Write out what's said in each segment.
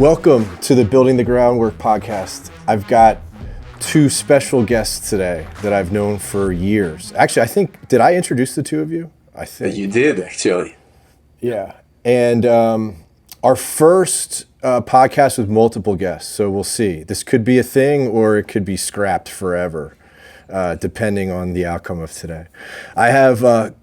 Welcome to the Building the Groundwork podcast. I've got two special guests today that I've known for years. Actually, did I introduce the two of you? I think. You did, actually. Yeah. And our first podcast with multiple guests, so we'll see. This could be a thing or it could be scrapped forever, depending on the outcome of today. I have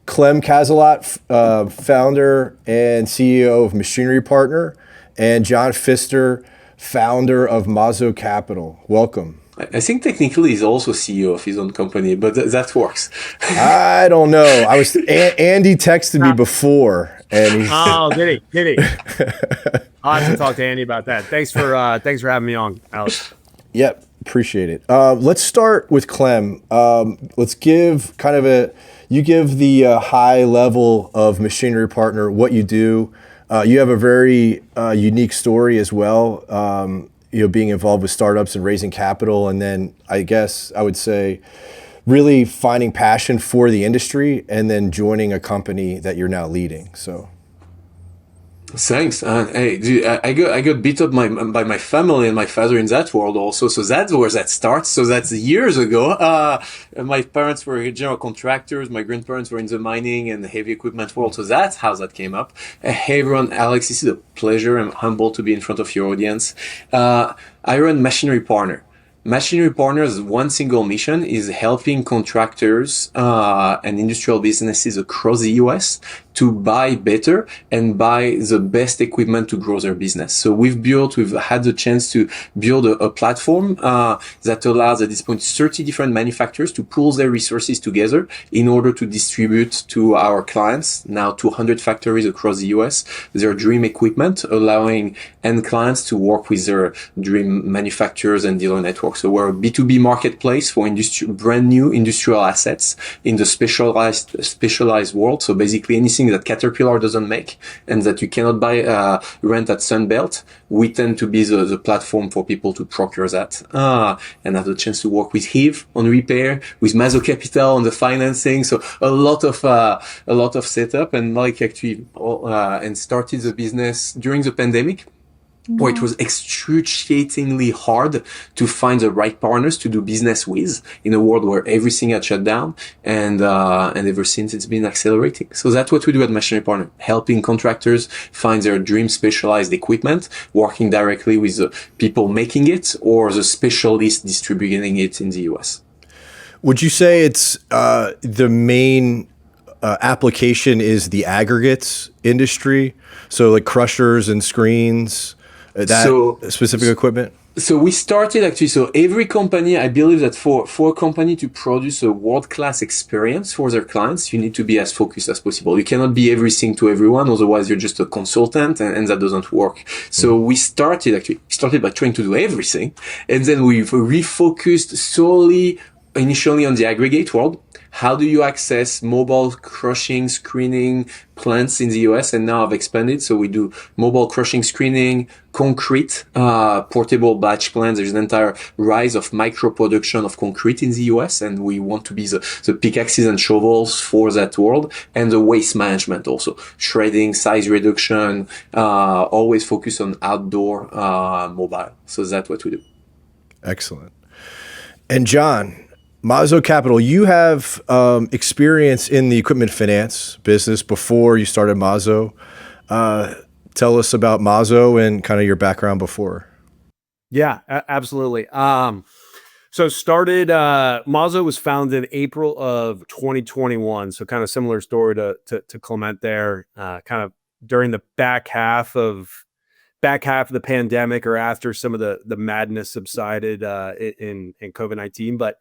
Clem Cazalat, founder and CEO of Machinery Partner, and John Pfister, founder of Mazo Capital. Welcome. I think technically he's also CEO of his own company, but that works. I don't know. Andy texted me before, and he's... Oh, did he? I'll have to talk to Andy about that. Thanks for having me on, Alex. Yep, appreciate it. Let's start with Clem. Let's give you give the high level of Machinery Partner, what you do. You have a very unique story as well, being involved with startups and raising capital. And then I guess I would say really finding passion for the industry and then joining a company that you're now leading. So. Thanks. Hey, dude, I got beat up by my family and my father in that world also. So that's where that starts. So that's years ago. My parents were general contractors. My grandparents were in the mining and the heavy equipment world. So that's how that came up. Hey, everyone. Alex, this is a pleasure. I'm humbled to be in front of your audience. I run Machinery Partner. Machinery Partners' one single mission is helping contractors and industrial businesses across the US to buy better and buy the best equipment to grow their business. So we've had the chance to build a platform that allows at this point 30 different manufacturers to pool their resources together in order to distribute to our clients, now 200 factories across the US, their dream equipment, allowing end clients to work with their dream manufacturers and dealer networks. So we're a B2B marketplace for brand new industrial assets in the specialized world. So basically anything that Caterpillar doesn't make and that you cannot buy, rent at Sunbelt, we tend to be the platform for people to procure that, and have the chance to work with Heave on repair, with Mazo Capital on the financing. So a lot of setup and started the business during the pandemic, where it was excruciatingly hard to find the right partners to do business with in a world where everything had shut down. And ever since it's been accelerating. So that's what we do at Machinery Partner, helping contractors find their dream specialized equipment, working directly with the people making it or the specialists distributing it in the US. Would you say it's the main application is the aggregates industry? So like crushers and screens? Specific equipment? So we started actually, so every company, I believe that for a company to produce a world-class experience for their clients, you need to be as focused as possible. You cannot be everything to everyone, otherwise you're just a consultant and that doesn't work. So we started by trying to do everything, and then we've refocused solely initially on the aggregate world. How do you access mobile crushing, screening plants in the US? And now I've expanded. So we do mobile crushing, screening, concrete, portable batch plants. There's an entire rise of micro production of concrete in the US. And we want to be the pickaxes and shovels for that world, and the waste management also. Shredding, size reduction, always focus on outdoor, mobile. So that's what we do. Excellent. And John, Mazo Capital, you have experience in the equipment finance business before you started Mazo. Tell us about Mazo and kind of your background before. Yeah, absolutely. So started, Mazo was founded in April of 2021. So kind of similar story to Clement there, kind of during the back half of the pandemic, or after some of the madness subsided in COVID-19. But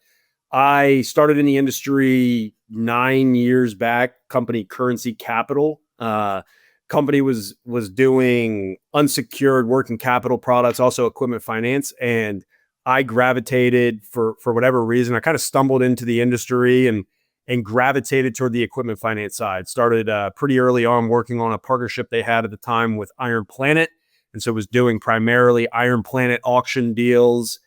I started in the industry 9 years back. Company Currency Capital. Company was doing unsecured working capital products, also equipment finance, and I gravitated for whatever reason. I kind of stumbled into the industry and gravitated toward the equipment finance side. Started pretty early on working on a partnership they had at the time with Iron Planet, and so was doing primarily Iron Planet auction deals.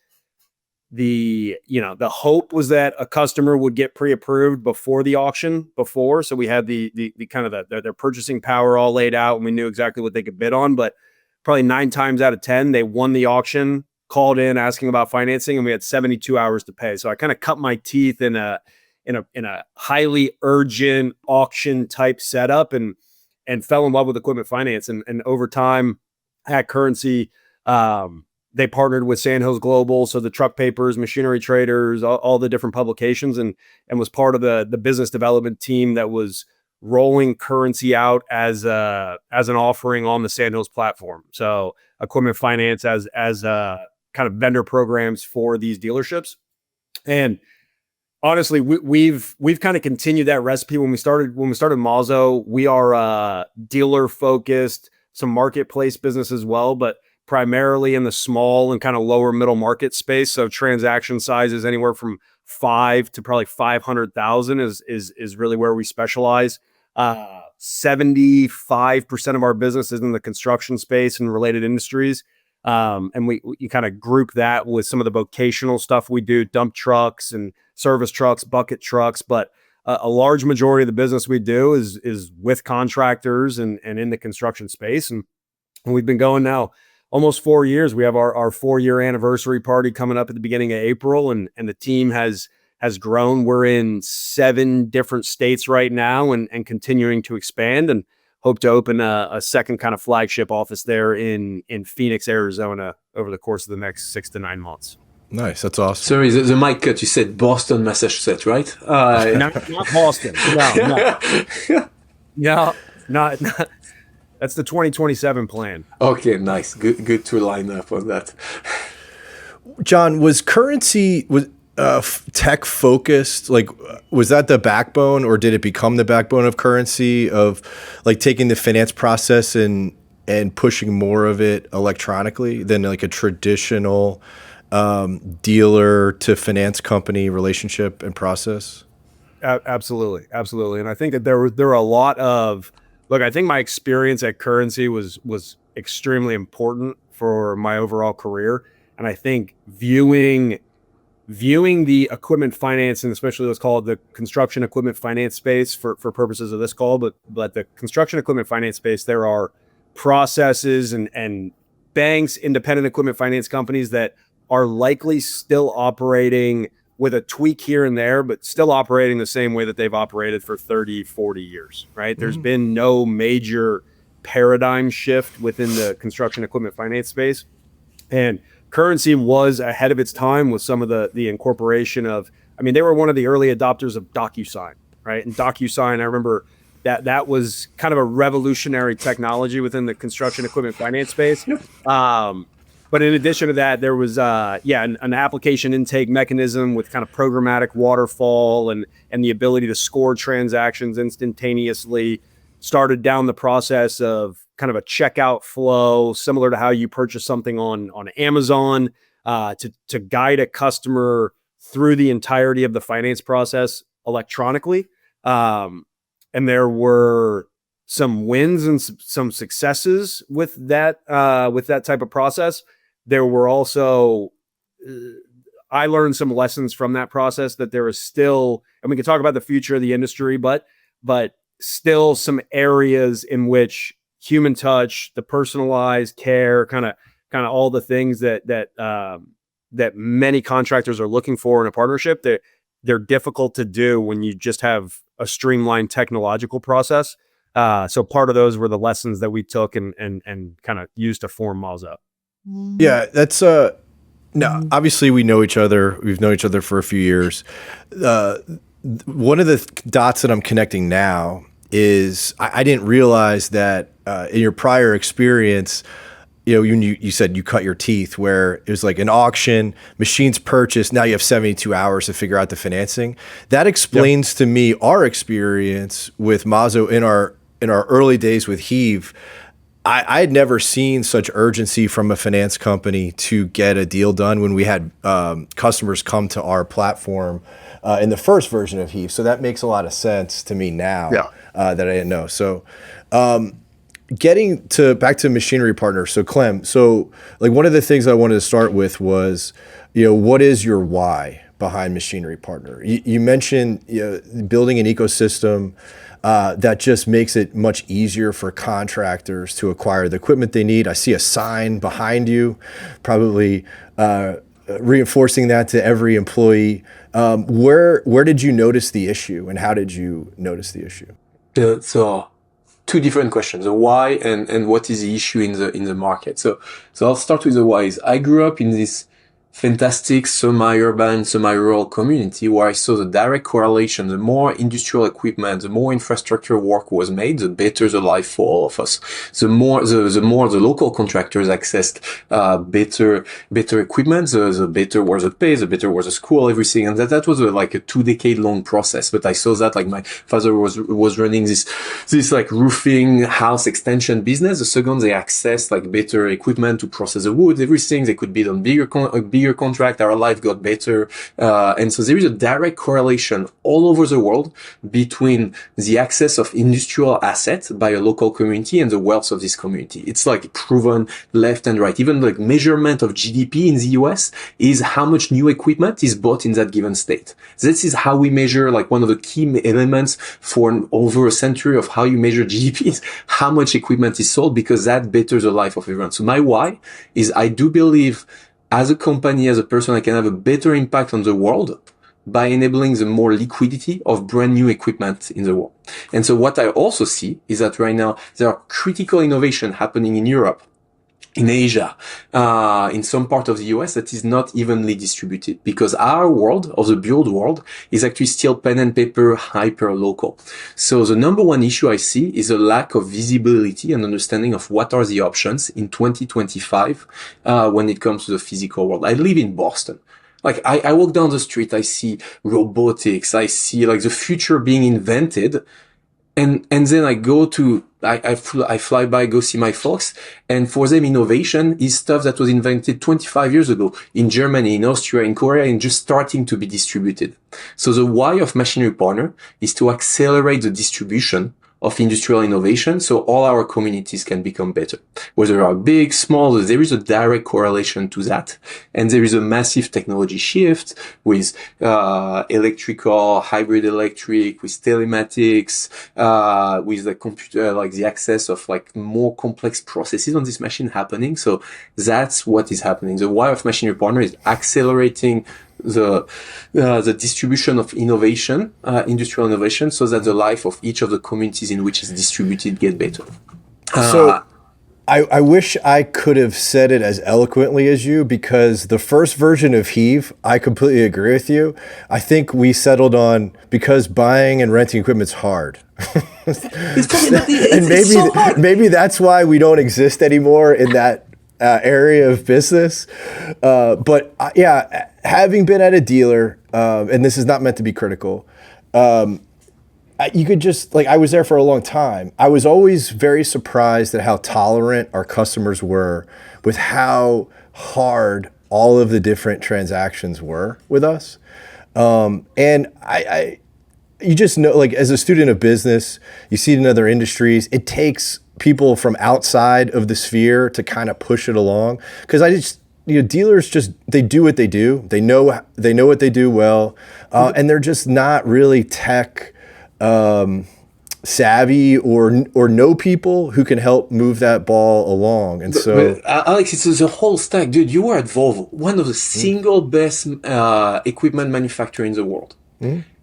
The hope was that a customer would get pre-approved before the auction so we had the kind of their purchasing power all laid out, and we knew exactly what they could bid on. But probably 9 times out of 10, they won the auction, called in asking about financing, and we had 72 hours to pay. So I kind of cut my teeth in a highly urgent auction type setup and fell in love with equipment finance. And over time at Currency, they partnered with Sandhills Global, so the truck papers, machinery traders, all the different publications, and was part of the business development team that was rolling Currency out as an offering on the Sandhills platform. So equipment finance as kind of vendor programs for these dealerships. And honestly, we've kind of continued that recipe. When we started Mazo, we are dealer focused, some marketplace business as well, but primarily in the small and kind of lower middle market space. So transaction sizes anywhere from 5 to probably 500,000 is really where we specialize. 75% of our business is in the construction space and related industries. And you kind of group that with some of the vocational stuff we do, dump trucks and service trucks, bucket trucks. But a large majority of the business we do is with contractors and in the construction space. And we've been going now almost 4 years. We have our 4-year anniversary party coming up at the beginning of April, and the team has grown. We're in 7 different states right now and continuing to expand, and hope to open a second kind of flagship office there in Phoenix, Arizona over the course of the next 6 to 9 months. Nice. That's awesome. Sorry, the mic cut. You said Boston, Massachusetts, right? Not Boston. No, not. That's the 2027 plan. Okay, nice. Good to line up on that. John, was Currency tech focused? Like, was that the backbone, or did it become the backbone of Currency, of like taking the finance process and pushing more of it electronically than like a traditional dealer to finance company relationship and process? Absolutely. And I think that there are a lot of, look, I think my experience at Currency was extremely important for my overall career. And I think viewing the equipment finance, and especially let's call it the construction equipment finance space for purposes of this call, but the construction equipment finance space, there are processes and banks, independent equipment finance companies that are likely still operating with a tweak here and there, but still operating the same way that they've operated for 30, 40 years, right? There's been no major paradigm shift within the construction equipment finance space. And Currency was ahead of its time with some of the incorporation of, I mean, they were one of the early adopters of DocuSign, right? And DocuSign, I remember that was kind of a revolutionary technology within the construction equipment finance space. But in addition to that, there was an application intake mechanism with kind of programmatic waterfall and the ability to score transactions instantaneously. Started down the process of kind of a checkout flow, similar to how you purchase something on Amazon, to guide a customer through the entirety of the finance process electronically. And there were some wins and some successes with that type of process. There were also, I learned some lessons from that process, that there is still, and we can talk about the future of the industry, but still some areas in which human touch, the personalized care, kind of all the things that many contractors are looking for in a partnership, they're difficult to do when you just have a streamlined technological process. So part of those were the lessons that we took and kind of used to form Mazo. Yeah, that's no, obviously we know each other. We've known each other for a few years. One of the dots that I'm connecting now is I didn't realize that in your prior experience, you said you cut your teeth, where it was like an auction, machines purchased, now you have 72 hours to figure out the financing. That explains to me our experience with Mazo in our early days with Heave. I had never seen such urgency from a finance company to get a deal done when we had customers come to our platform in the first version of Heave. So that makes a lot of sense to me now that I didn't know. So getting back to machinery partner. So Clem, like one of the things I wanted to start with was, what is your why behind machinery partner? You mentioned building an ecosystem. that just makes it much easier for contractors to acquire the equipment they need. I see a sign behind you, probably reinforcing that to every employee. Where did you notice the issue, and how did you notice the issue? So two different questions: the why and what is the issue in the market. So I'll start with the whys. I grew up in this fantastic semi-urban, semi-rural community where I saw the direct correlation. The more industrial equipment, the more infrastructure work was made, the better the life for all of us. The more the local contractors accessed better equipment, the better was the pay, the better was the school, everything. And that was like a 2-decade long process. But I saw that, like, my father was running this like roofing house extension business. The second they accessed like better equipment to process the wood, everything, they could bid on bigger contract, our life got better. And so there is a direct correlation all over the world between the access of industrial assets by a local community and the wealth of this community. It's like proven left and right. Even like measurement of GDP in the US is how much new equipment is bought in that given state. This is how we measure, like, one of the key elements for over a century of how you measure GDP is how much equipment is sold, because that betters the life of everyone. So my why is I do believe as a company, as a person, I can have a better impact on the world by enabling the more liquidity of brand new equipment in the world. And so what I also see is that right now there are critical innovation happening in Europe, in Asia, in some part of the US that is not evenly distributed, because our world, of the build world, is actually still pen and paper, hyper local. So the number one issue I see is a lack of visibility and understanding of what are the options in 2025 when it comes to the physical world. I live in Boston. Like, I walk down the street, I see robotics, I see like the future being invented. And then I go to, I fly by, go see my folks, and for them innovation is stuff that was invented 25 years ago in Germany, in Austria, in Korea, and just starting to be distributed. So the why of Machinery Partner is to accelerate the distribution of industrial innovation so all our communities can become better. Whether they are big, small, there is a direct correlation to that. And there is a massive technology shift with electrical, hybrid electric, with telematics, with the computer, like the access of like more complex processes on this machine happening. So that's what is happening. The why of Machinery Partner is accelerating the distribution of innovation, industrial innovation, so that the life of each of the communities in which it's distributed get better. So I wish I could have said it as eloquently as you, because the first version of Heave, I completely agree with you. I think we settled on, because buying and renting equipment's hard. It's probably, it's so hard. Maybe that's why we don't exist anymore in that area of business. But yeah, having been at a dealer, and this is not meant to be critical, you could just, like, I was there for a long time. I was always very surprised at how tolerant our customers were with how hard all of the different transactions were with us. And you just know, like, as a student of business, you see it in other industries, it takes people from outside of the sphere to kind of push it along. Because dealers just, they do what they do. They know what they do well. And they're just not really tech savvy or know people who can help move that ball along. And so, Alex, it's the whole stack, dude. You were at Volvo, one of the single best equipment manufacturer in the world.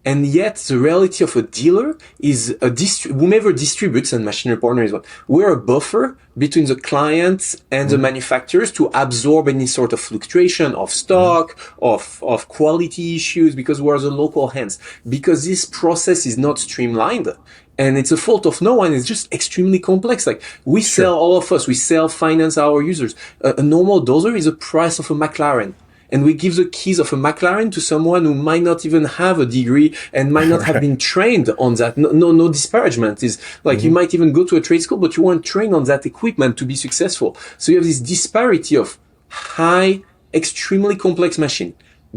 And yet the reality of a dealer is whomever distributes, and Machinery Partner is what, we're a buffer between the clients and the manufacturers to absorb any sort of fluctuation of stock, of quality issues, because we're the local hands. Because this process is not streamlined. And it's a fault of no one. It's just extremely complex. Like, we sell, all of us, we sell, finance our users. A normal dozer is the price of a McLaren. And we give the keys of a McLaren to someone who might not even have a degree and might not have been trained on that. No disparagement. Is like, you might even go to a trade school, but you weren't trained on that equipment to be successful. So you have this disparity of high, extremely complex machine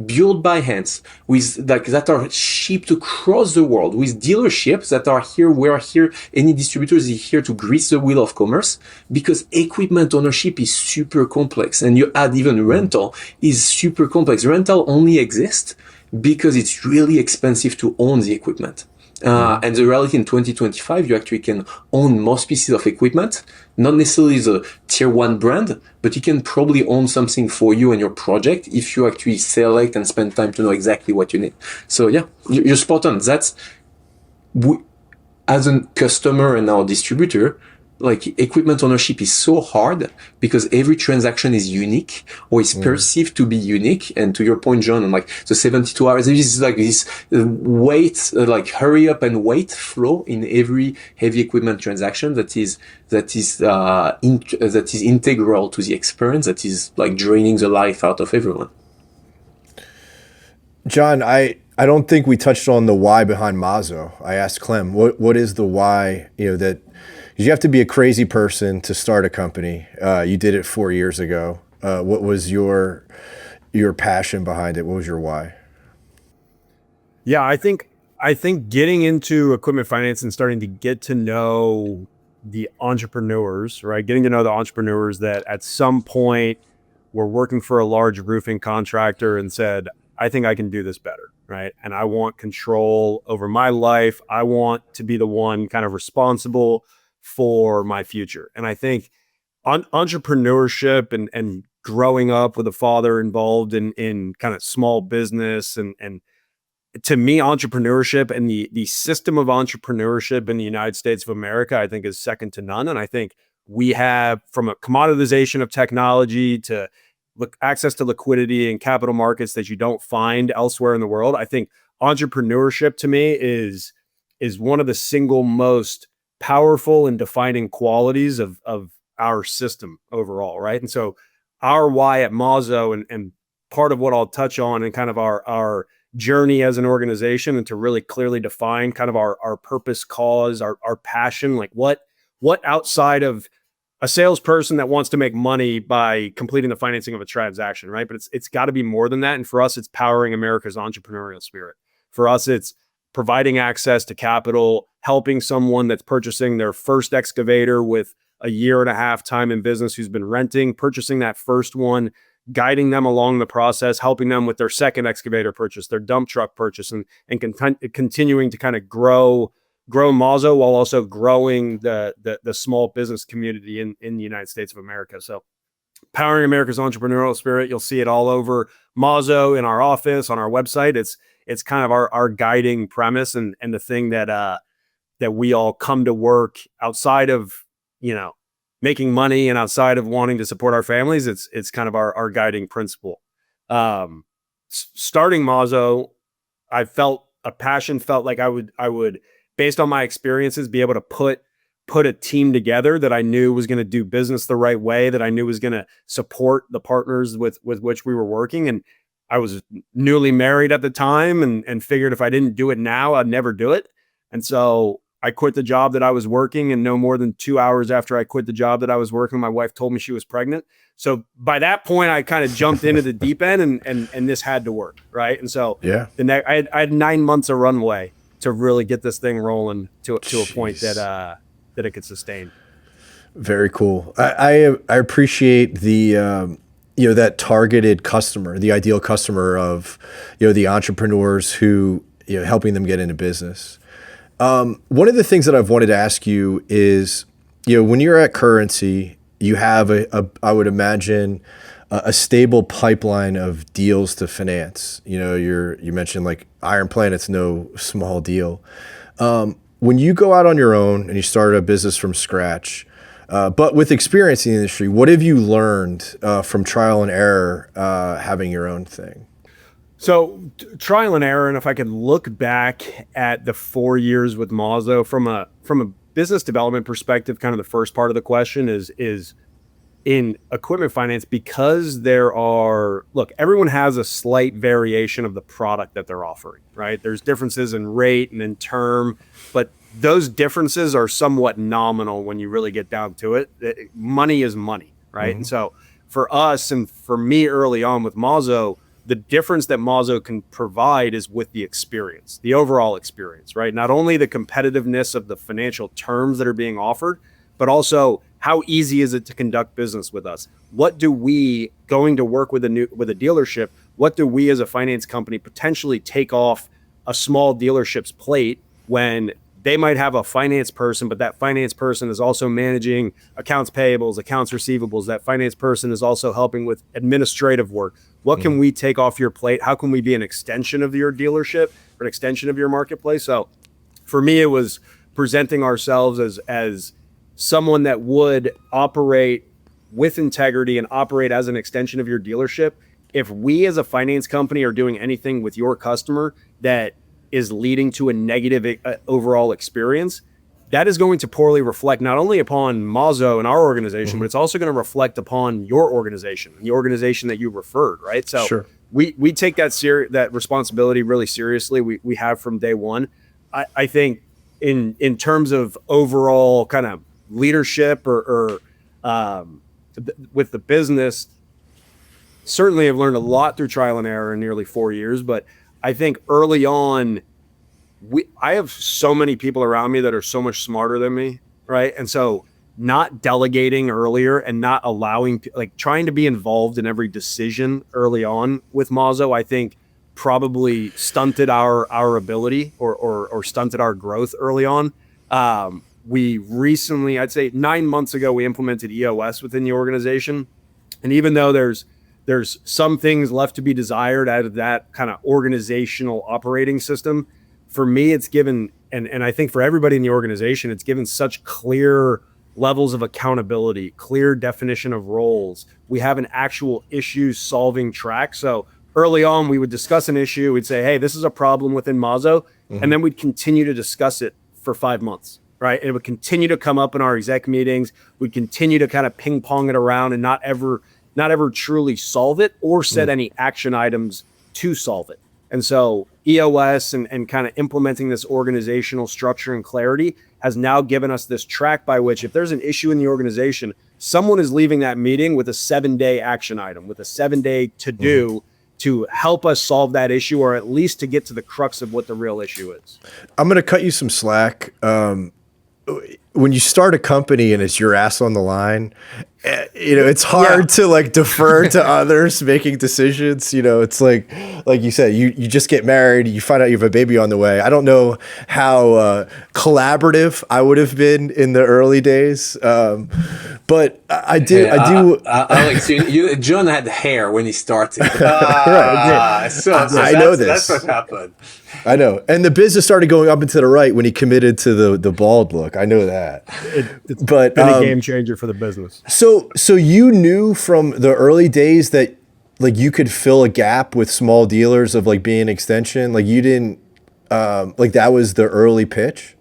built by hands with, like, that are shipped across the world, with dealerships that are here. We are here. Any distributors is here to grease the wheel of commerce, because equipment ownership is super complex. And you add even rental is super complex. Rental only exists because it's really expensive to own the equipment. And the reality in 2025, you actually can own most pieces of equipment, not necessarily the tier one brand, but you can probably own something for you and your project if you actually select and spend time to know exactly what you need. So yeah, you're spot on. As a customer and our distributor, like equipment ownership is so hard because every transaction is unique or is perceived to be unique. And to your point, John, on like the 72 hours, there is like this like hurry up and wait flow in every heavy equipment transaction that is integral to the experience, that is like draining the life out of everyone. John, I don't think we touched on the why behind Mazo. I asked Clem, what is the why, that you have to be a crazy person to start a company. You did it 4 years ago. What was your passion behind it? What was your why? Yeah, I think getting into equipment finance and starting to get to know the entrepreneurs, right? Getting to know the entrepreneurs that at some point were working for a large roofing contractor and said, I think I can do this better, right? And I want control over my life. I want to be the one kind of responsible for my future. And I think entrepreneurship and growing up with a father involved in kind of small business and to me, entrepreneurship and the system of entrepreneurship in the United States of America, I think is second to none. And I think we have, from a commoditization of technology to access to liquidity and capital markets that you don't find elsewhere in the world. I think entrepreneurship to me is one of the single most powerful and defining qualities of our system overall, right? And so our why at Mazo and part of what I'll touch on and kind of our journey as an organization and to really clearly define kind of our purpose, cause, our passion, like what outside of a salesperson that wants to make money by completing the financing of a transaction, right? But it's got to be more than that. And for us, it's powering America's entrepreneurial spirit. For us, it's providing access to capital, helping someone that's purchasing their first excavator with a year and a half time in business who's been renting, purchasing that first one, guiding them along the process, helping them with their second excavator purchase, their dump truck purchase, and continuing to kind of grow Mazo while also growing the small business community in the United States of America. So powering America's entrepreneurial spirit, you'll see it all over Mazo, in our office, on our website. It's kind of our guiding premise and the thing that we all come to work outside of, making money and outside of wanting to support our families. It's kind of our guiding principle. Starting Mazo, I felt a passion, felt like I would, based on my experiences, be able to put a team together that I knew was going to do business the right way, that I knew was going to support the partners with which we were working. And I was newly married at the time and figured if I didn't do it now, I'd never do it. And so I quit the job that I was working, and no more than 2 hours after I quit the job that I was working, my wife told me she was pregnant. So by that point, I kind of jumped into the deep end and this had to work. Right. And so I had 9 months of runway to really get this thing rolling to a point that it could sustain. Very cool. I appreciate the that targeted customer, the ideal customer of the entrepreneurs who helping them get into business. One of the things that I've wanted to ask you is when you're at Currency, you have I would imagine a stable pipeline of deals to finance. You mentioned like Iron Planet's no small deal. When you go out on your own and you start a business from scratch, but with experience in the industry, what have you learned from trial and error having your own thing? So trial and error, and if I could look back at the 4 years with Mazo from a business development perspective, kind of the first part of the question is in equipment finance, because everyone has a slight variation of the product that they're offering, right? There's differences in rate and in term, but those differences are somewhat nominal when you really get down to it. Money is money, right? Mm-hmm. And so for us and for me early on with Mazo, the difference that Mazo can provide is with the experience, the overall experience, right? Not only the competitiveness of the financial terms that are being offered, but also how easy is it to conduct business with us? What do we, going to work with a dealership, what do we as a finance company potentially take off a small dealership's plate when they might have a finance person, but that finance person is also managing accounts payables, accounts receivables. That finance person is also helping with administrative work. What can we take off your plate? How can we be an extension of your dealership or an extension of your marketplace? So for me, it was presenting ourselves as someone that would operate with integrity and operate as an extension of your dealership. If we as a finance company are doing anything with your customer that is leading to a negative overall experience, that is going to poorly reflect not only upon Mazo and our organization, but it's also going to reflect upon your organization, the organization that you referred, right? So we take that responsibility really seriously. We have from day one. I think in terms of overall kind of leadership or with the business, certainly I've learned a lot through trial and error in nearly 4 years, but I think early on, I have so many people around me that are so much smarter than me, right? And so not delegating earlier and not allowing, like trying to be involved in every decision early on with Mazo, I think probably stunted our ability or stunted our growth early on. We recently, I'd say 9 months ago, we implemented EOS within the organization. And even though there's some things left to be desired out of that kind of organizational operating system, for me, it's given, and I think for everybody in the organization, it's given such clear levels of accountability, clear definition of roles. We have an actual issue solving track. So early on, we would discuss an issue. We'd say, hey, this is a problem within Mazo. And then we'd continue to discuss it for 5 months, right? It would continue to come up in our exec meetings. We'd continue to kind of ping pong it around and not ever truly solve it or set any action items to solve it. And so EOS and kind of implementing this organizational structure and clarity has now given us this track by which if there's an issue in the organization, someone is leaving that meeting with a 7-day action item, with a 7-day to-do to help us solve that issue, or at least to get to the crux of what the real issue is. I'm going to cut you some slack. When you start a company and it's your ass on the line, it's hard to like defer to others making decisions. It's like you said, you just get married, you find out you have a baby on the way. I don't know how collaborative I would have been in the early days, but I do. Alex, John had hair when he started. Right. I know this. That's what happened. I know. And the business started going up and to the right when he committed to the bald look. I know that. It's been a game changer for the business. So you knew from the early days that like you could fill a gap with small dealers of like being an extension. Like you didn't like that was the early pitch?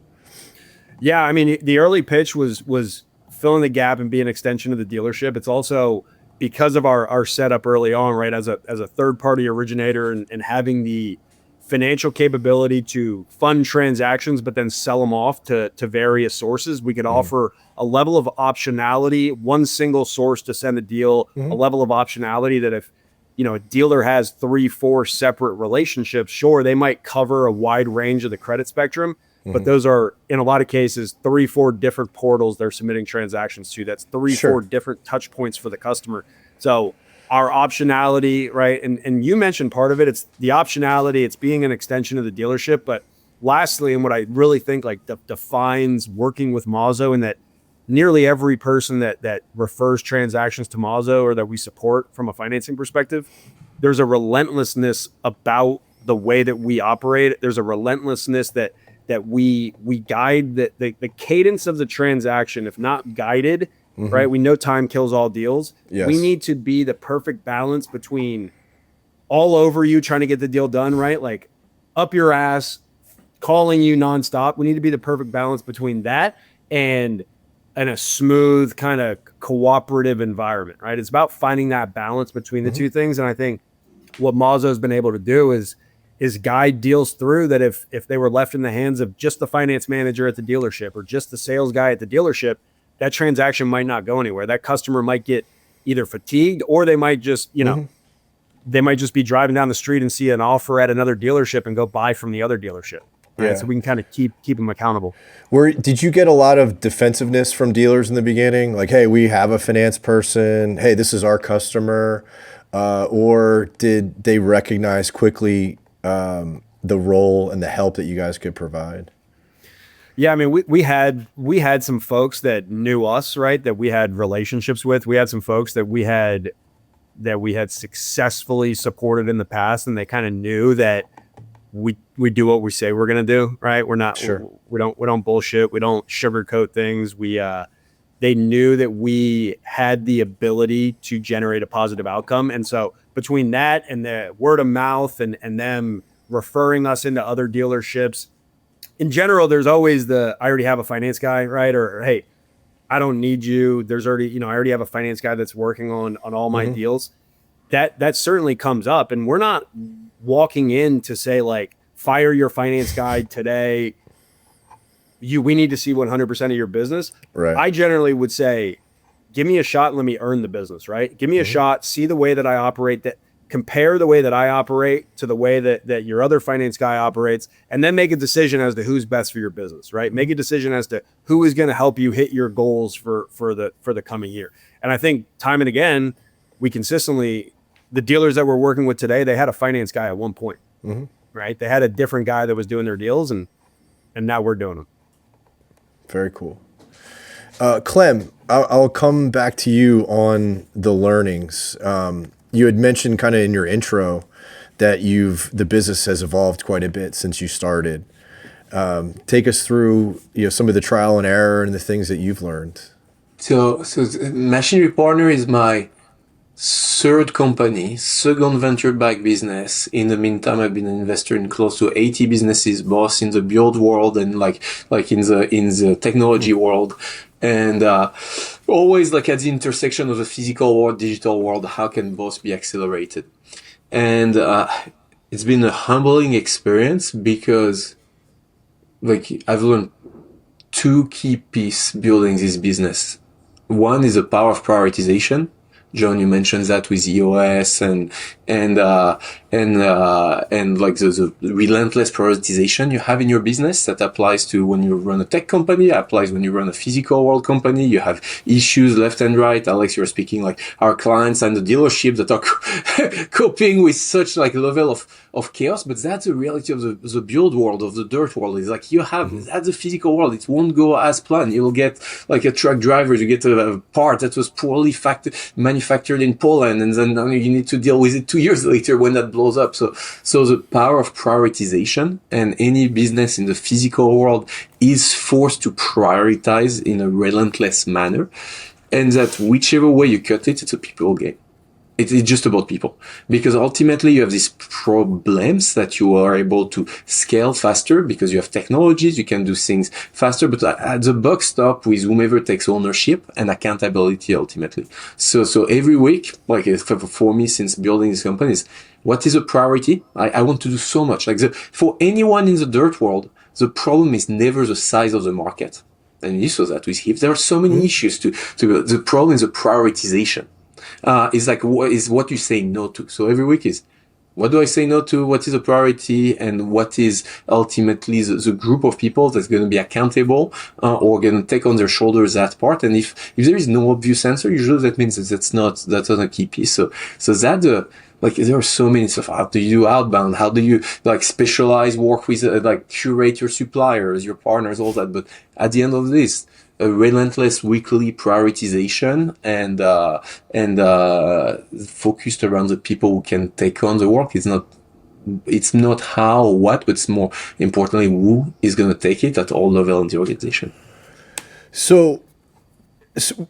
Yeah, I mean the early pitch was filling the gap and being an extension of the dealership. It's also because of our setup early on, right? As a third party originator and having the financial capability to fund transactions, but then sell them off to various sources. We could offer a level of optionality, one single source to send a deal, a level of optionality that if, a dealer has 3-4 separate relationships, sure, they might cover a wide range of the credit spectrum, but those are, in a lot of cases, 3-4 different portals they're submitting transactions to. That's 3-4 different touch points for the customer. So our optionality, right? And you mentioned part of it. It's the optionality. It's being an extension of the dealership. But lastly, and what I really think like defines working with Mazo, and that nearly every person that refers transactions to Mazo or that we support from a financing perspective, there's a relentlessness about the way that we operate. There's a relentlessness that we guide the cadence of the transaction, if not guided. Right. We know time kills all deals. Yes. We need to be the perfect balance between all over you trying to get the deal done, right? Like up your ass, calling you nonstop. We need to be the perfect balance between that and a smooth kind of cooperative environment, right? It's about finding that balance between the two things. And I think what Mazo has been able to do is guide deals through that if they were left in the hands of just the finance manager at the dealership or just the sales guy at the dealership, that transaction might not go anywhere. That customer might get either fatigued or they might just, they might just be driving down the street and see an offer at another dealership and go buy from the other dealership. Right? Yeah. So we can kind of keep them accountable. Did you get a lot of defensive from dealers in the beginning? Like, hey, we have a finance person. Hey, this is our customer. Or did they recognize quickly the role and the help that you guys could provide? Yeah, I mean, we had some folks that knew us, right? That we had relationships with. We had some folks that we had successfully supported in the past, and they kind of knew that we do what we say we're gonna do, right? Sure. We don't bullshit. We don't sugarcoat things. They knew that we had the ability to generate a positive outcome, and so between that and the word of mouth and them referring us into other dealerships, in general, there's always I already have a finance guy, right? Or hey, I don't need you. There's already, I already have a finance guy that's working on all my deals. That certainly comes up, and we're not walking in to say like, fire your finance guy today. We need to see 100% of your business. Right. I generally would say, give me a shot and let me earn the business, right? Give me a shot, see the way that I operate, that compare the way that I operate to the way that your other finance guy operates, and then make a decision as to who's best for your business, right? Make a decision as to who is going to help you hit your goals for the coming year. And I think time and again, the dealers that we're working with today, they had a finance guy at one point, right? They had a different guy that was doing their deals, and now we're doing them. Very cool. Clem, I'll come back to you on the learnings. You had mentioned kind of in your intro that the business has evolved quite a bit since you started. Take us through, some of the trial and error and the things that you've learned. So Machinery Partner is my third company, second venture-backed business. In the meantime, I've been an investor in close to 80 businesses, both in the build world and like in the technology world. And always like at the intersection of the physical world, digital world, how can both be accelerated? And it's been a humbling experience because like I've learned two key pieces building this business. One is the power of prioritization. John, you mentioned that with EOS and like the relentless prioritization you have in your business that applies to when you run a tech company, applies when you run a physical world company. You have issues left and right. Alex, you're speaking like our clients and the dealerships that are coping with such like level of chaos, but that's the reality of the build world, of the dirt world. Is like you have that's the physical world. It won't go as planned. You'll get like a truck driver, you get a part that was poorly manufactured in Poland, and then you need to deal with it 2 years later when that blows up. So the power of prioritization, and any business in the physical world is forced to prioritize in a relentless manner, and that whichever way you cut it, it's a people game. It's just about people, because ultimately you have these problems that you are able to scale faster because you have technologies, you can do things faster, but at the buck stop with whomever takes ownership and accountability ultimately. So every week, like for me, since building these companies, what is a priority? I want to do so much. Like for anyone in the dirt world, the problem is never the size of the market. And you saw that with Heave. There are so many issues to the problem is the prioritization. Is like what you say no to. So every week is, what do I say no to? What is a priority? And what is ultimately the group of people that's going to be accountable or going to take on their shoulders that part? And if there is no obvious answer, usually that means that's not a key piece. So that like there are so many stuff. How do you do outbound? How do you like specialize, work with like curate your suppliers, your partners, all that? But at the end of this, a relentless weekly prioritization and focused around the people who can take on the work. It's not how or what, but it's more importantly who is going to take it at all levels in the organization. So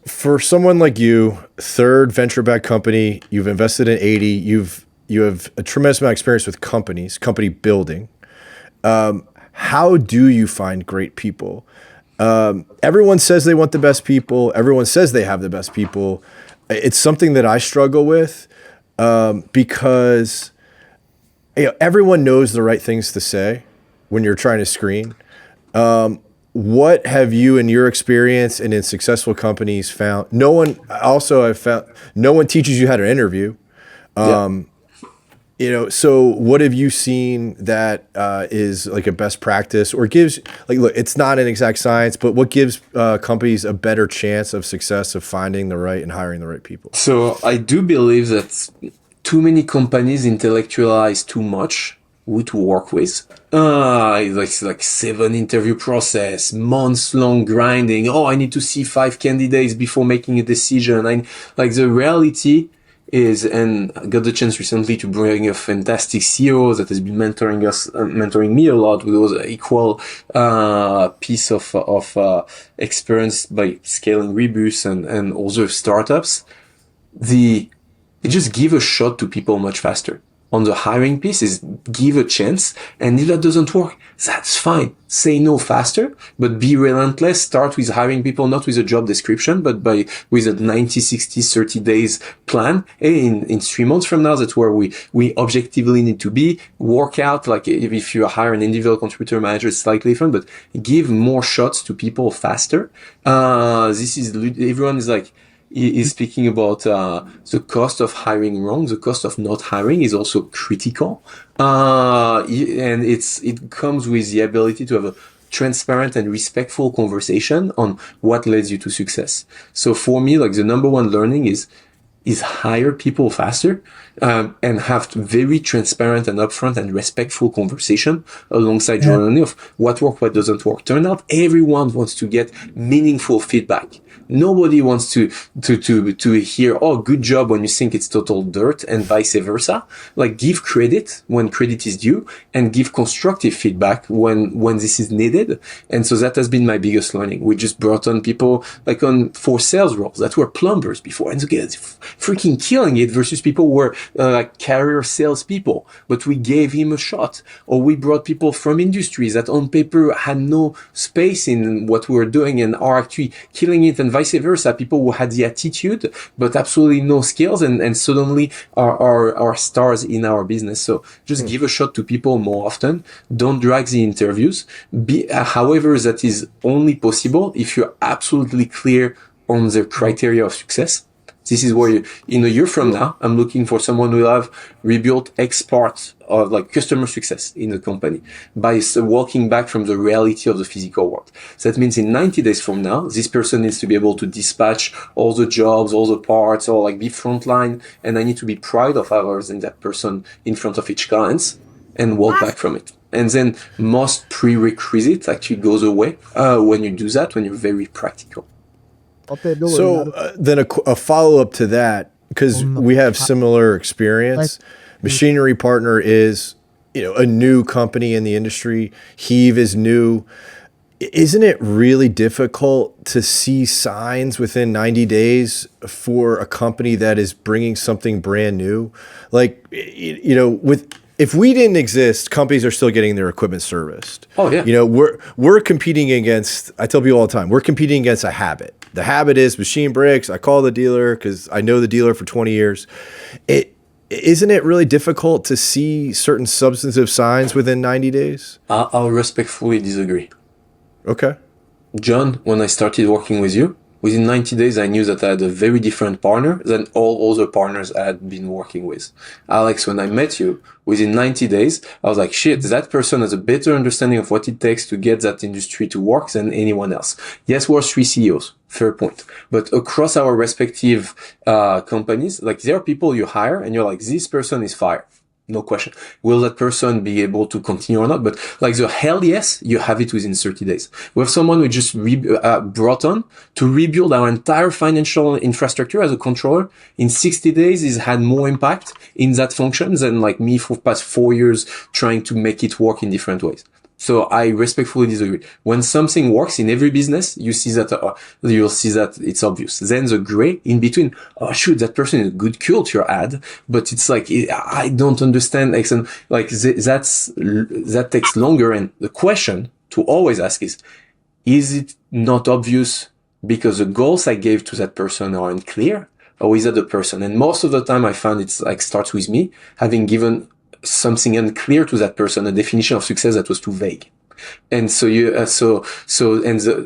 for someone like you, third venture-backed company, you've invested in 80, you have a tremendous amount of experience with company building. How do you find great people? Everyone says they want the best people. Everyone says they have the best people. It's something that I struggle with because everyone knows the right things to say when you're trying to screen. What have you, in your experience and in successful companies, found? I've found no one teaches you how to interview. So what have you seen that is like a best practice, or gives, like, look, it's not an exact science, but what gives companies a better chance of success of finding the right and hiring the right people? So I do believe that too many companies intellectualize too much who to work with. It's like 7 interview process, months long grinding. Oh, I need to see 5 candidates before making a decision. Like the reality is, and I got the chance recently to bring a fantastic CEO that has been mentoring me a lot, with was equal piece of experience by scaling Rebus and other startups. They just give a shot to people much faster. On the hiring piece is give a chance, and if that doesn't work, that's fine. Say no faster, but be relentless. Start with hiring people, not with a job description, but with a 90, 60, 30 days plan. Hey, in 3 months from now, that's where we objectively need to be. Work out, like if you hire an individual contributor manager, it's slightly different, but give more shots to people faster. Everyone is like, is speaking about the cost of hiring wrong. The cost of not hiring is also critical, and it comes with the ability to have a transparent and respectful conversation on what leads you to success. So for me, like the number one learning is hire people faster, and have very transparent and upfront and respectful conversation alongside your learning of what works, what doesn't work. Turn out everyone wants to get meaningful feedback. Nobody wants to hear, oh, good job, when you think it's total dirt, and vice versa. Like, give credit when credit is due, and give constructive feedback when this is needed. And so that has been my biggest learning. We just brought on people like for sales roles that were plumbers before, and again, freaking killing it, versus people who were like career salespeople, but we gave him a shot. Or we brought people from industries that on paper had no space in what we were doing and are actually killing it, and vice versa. People who had the attitude but absolutely no skills, and suddenly are stars in our business. So just give a shot to people more often. Don't drag the interviews. However, that is only possible if you're absolutely clear on the criteria of success. This is where in a year from now, I'm looking for someone who will have rebuilt X parts of like customer success in the company by walking back from the reality of the physical world. So that means in 90 days from now, this person needs to be able to dispatch all the jobs, all the parts, or like be frontline. And I need to be proud of ours and that person in front of each client, and walk back from it. And then most prerequisite actually goes away when you do that, when you're very practical. So then a follow-up to that, because we have similar experience. Machinery Partner is, a new company in the industry. Heave is new. Isn't it really difficult to see signs within 90 days for a company that is bringing something brand new? Like, if we didn't exist, companies are still getting their equipment serviced. Oh yeah. We're competing against, I tell people all the time, we're competing against a habit. The habit is machine breaks. I call the dealer because I know the dealer for 20 years. Isn't it really difficult to see certain substantive signs within 90 days? I'll respectfully disagree. Okay. John, when I started working with you, within 90 days, I knew that I had a very different partner than all other partners I had been working with. Alex, when I met you, within 90 days, I was like, shit, that person has a better understanding of what it takes to get that industry to work than anyone else. Yes, we're 3 CEOs. Fair point. But across our respective companies, like there are people you hire and you're like, this person is fired. No question. Will that person be able to continue or not? But like the hell yes, you have it within 30 days. We have someone we just brought on to rebuild our entire financial infrastructure as a controller. In 60 days, he's had more impact in that function than like me for the past 4 years trying to make it work in different ways. So I respectfully disagree. When something works in every business, you'll see that it's obvious. Then the gray in between, oh shoot, that person is a good culture ad, but it's like, I don't understand. Like that takes longer. And the question to always ask is it not obvious because the goals I gave to that person aren't clear, or is that the person? And most of the time I find it's like starts with me having given something unclear to that person, a definition of success that was too vague. And so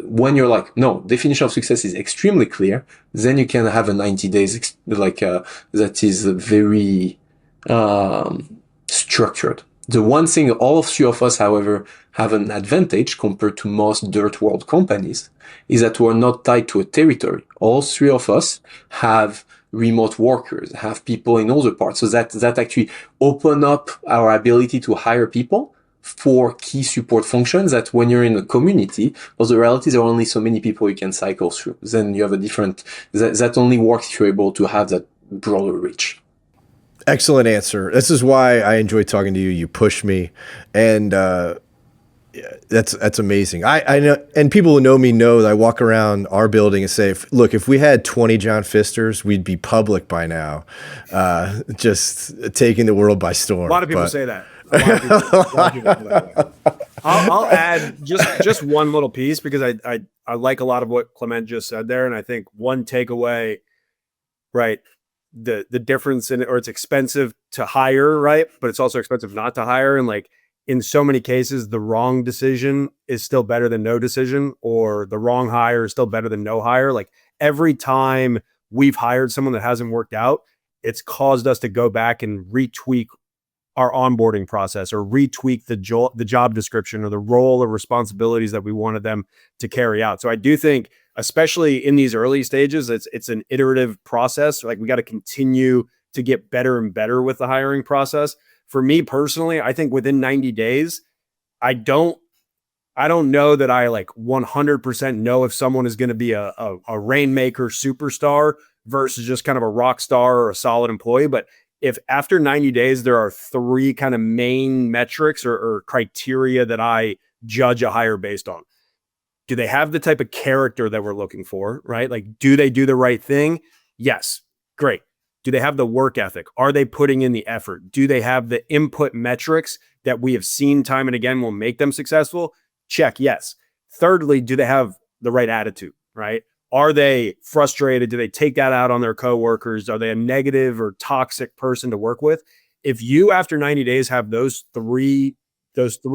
when you're like, no, definition of success is extremely clear, then you can have a 90 days, that is very, structured. The one thing all 3 of us, however, have an advantage compared to most dirt world companies is that we're not tied to a territory. All 3 of us have remote workers, have people in other parts. So that actually open up our ability to hire people for key support functions that when you're in a community, well, the reality there are only so many people you can cycle through. Then you have a different, that only works if you're able to have that broader reach. Excellent answer. This is why I enjoy talking to you. You push me, and that's amazing. I know, and people who know me know that I walk around our building and say, "Look, if we had 20 John Fisters, we'd be public by now, just taking the world by storm." A lot of people say that. A lot of people say that. I'll add just one little piece because I like a lot of what Clement just said there, and I think one takeaway, right? The difference in it, or it's expensive to hire, right? But it's also expensive not to hire. And like in so many cases, the wrong decision is still better than no decision, or the wrong hire is still better than no hire. Like every time we've hired someone that hasn't worked out, it's caused us to go back and retweak our onboarding process or retweak the job description or the role or responsibilities that we wanted them to carry out. So I do think, especially in these early stages, it's an iterative process. Like we got to continue to get better and better with the hiring process. For me personally, I think within 90 days, I don't know that I like 100% know if someone is going to be a rainmaker superstar versus just kind of a rock star or a solid employee. But if after 90 days, there are three kind of main metrics or criteria that I judge a hire based on. Do they have the type of character that we're looking for, right? Like, do they do the right thing? Yes. Great. Do they have the work ethic? Are they putting in the effort? Do they have the input metrics that we have seen time and again will make them successful? Check. Yes. Thirdly, do they have the right attitude, right? Are they frustrated? Do they take that out on their coworkers? Are they a negative or toxic person to work with? If you, after 90 days, have those three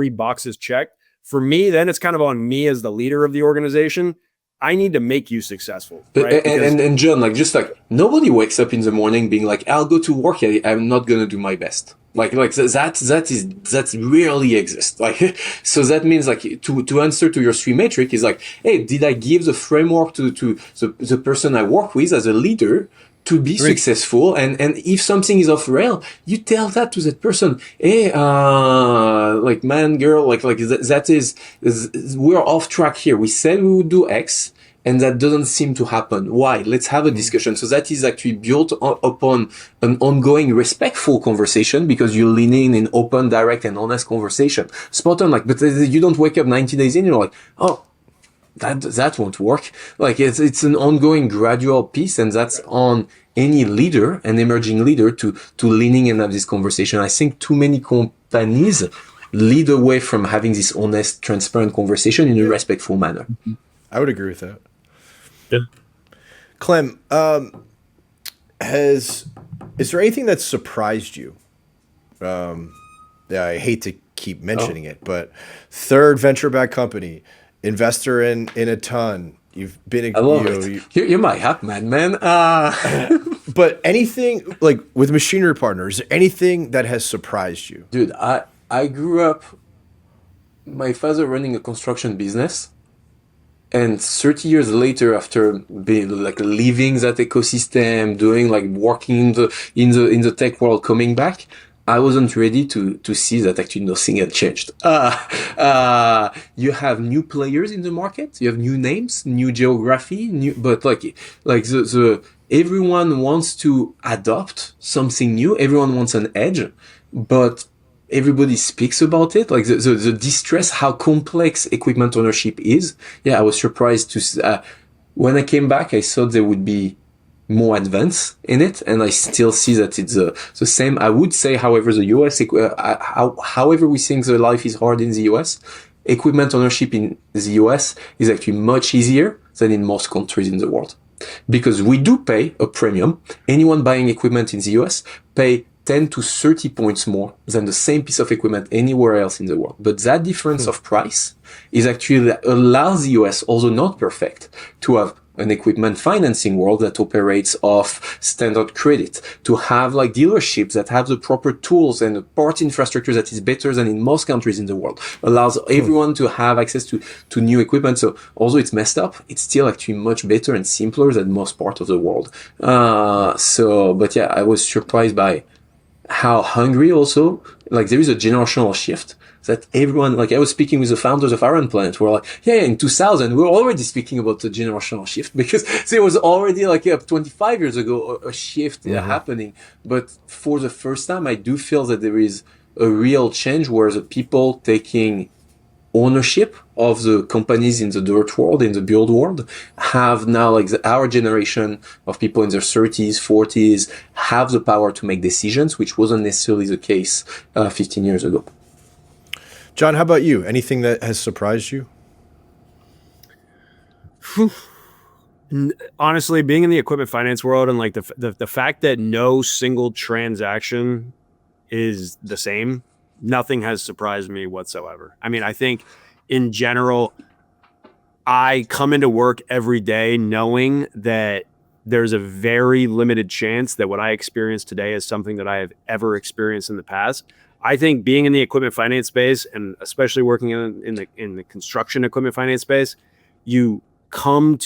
boxes checked, for me, then it's kind of on me as the leader of the organization. I need to make you successful, right? And John, like, just like nobody wakes up in the morning being like, "I'll go to work. I'm not gonna do my best." Like that rarely exists. Like, so that means like to answer to your three metric is like, hey, did I give the framework to the person I work with as a leader to be successful? And if something is off rail, you tell that to that person. Hey, like man, girl, like that is we're off track here. We said we would do X, and that doesn't seem to happen. Why? Let's have a discussion. So that is actually built upon an ongoing respectful conversation because you're leaning in open, direct, and honest conversation. Spot on. Like, but you don't wake up 90 days in, you're like, oh, that won't work. Like it's an ongoing gradual piece, and that's on any leader, an emerging leader, to leaning and have this conversation. I think too many companies lead away from having this honest, transparent conversation in a respectful manner. I would agree with that. Yeah. Clem, is there anything that surprised you? I hate to keep mentioning it, but third venture-backed company, investor in a ton. You've been. I love it. You're my hype man. But anything like with Machinery Partners, anything that has surprised you, dude? I grew up. My father running a construction business. And 30 years later, after being like leaving that ecosystem, doing like working in the tech world, coming back, I wasn't ready to see that actually nothing had changed. You have new players in the market, you have new names, new geography, but the everyone wants to adopt something new. Everyone wants an edge, but everybody speaks about it, like the distress, how complex equipment ownership is. Yeah, I was surprised to when I came back, I thought there would be more advance in it, and I still see that it's the same. I would say, however, the US, however we think the life is hard in the US, equipment ownership in the US is actually much easier than in most countries in the world. Because we do pay a premium. Anyone buying equipment in the US pay 10 to 30 points more than the same piece of equipment anywhere else in the world. But that difference of price is actually allows the US, although not perfect, to have an equipment financing world that operates off standard credit, to have like dealerships that have the proper tools and the part infrastructure that is better than in most countries in the world, allows everyone to have access to new equipment. So although it's messed up, it's still actually much better and simpler than most part of the world. But yeah, I was surprised by how hungry also, like there is a generational shift that everyone, like I was speaking with the founders of Iron Planet, we're like, yeah, in 2000, we were already speaking about the generational shift because there was already like 25 years ago, a shift happening. But for the first time, I do feel that there is a real change where the people taking ownership of the companies in the dirt world, in the build world, have now, like our generation of people in their 30s, 40s, have the power to make decisions, which wasn't necessarily the case 15 years ago. John, how about you? Anything that has surprised you? Honestly, being in the equipment finance world and like the fact that no single transaction is the same, nothing has surprised me whatsoever. I mean, I think in general, I come into work every day knowing that there's a very limited chance that what I experience today is something that I have ever experienced in the past. I think being in the equipment finance space, and especially working in the construction equipment finance space, you become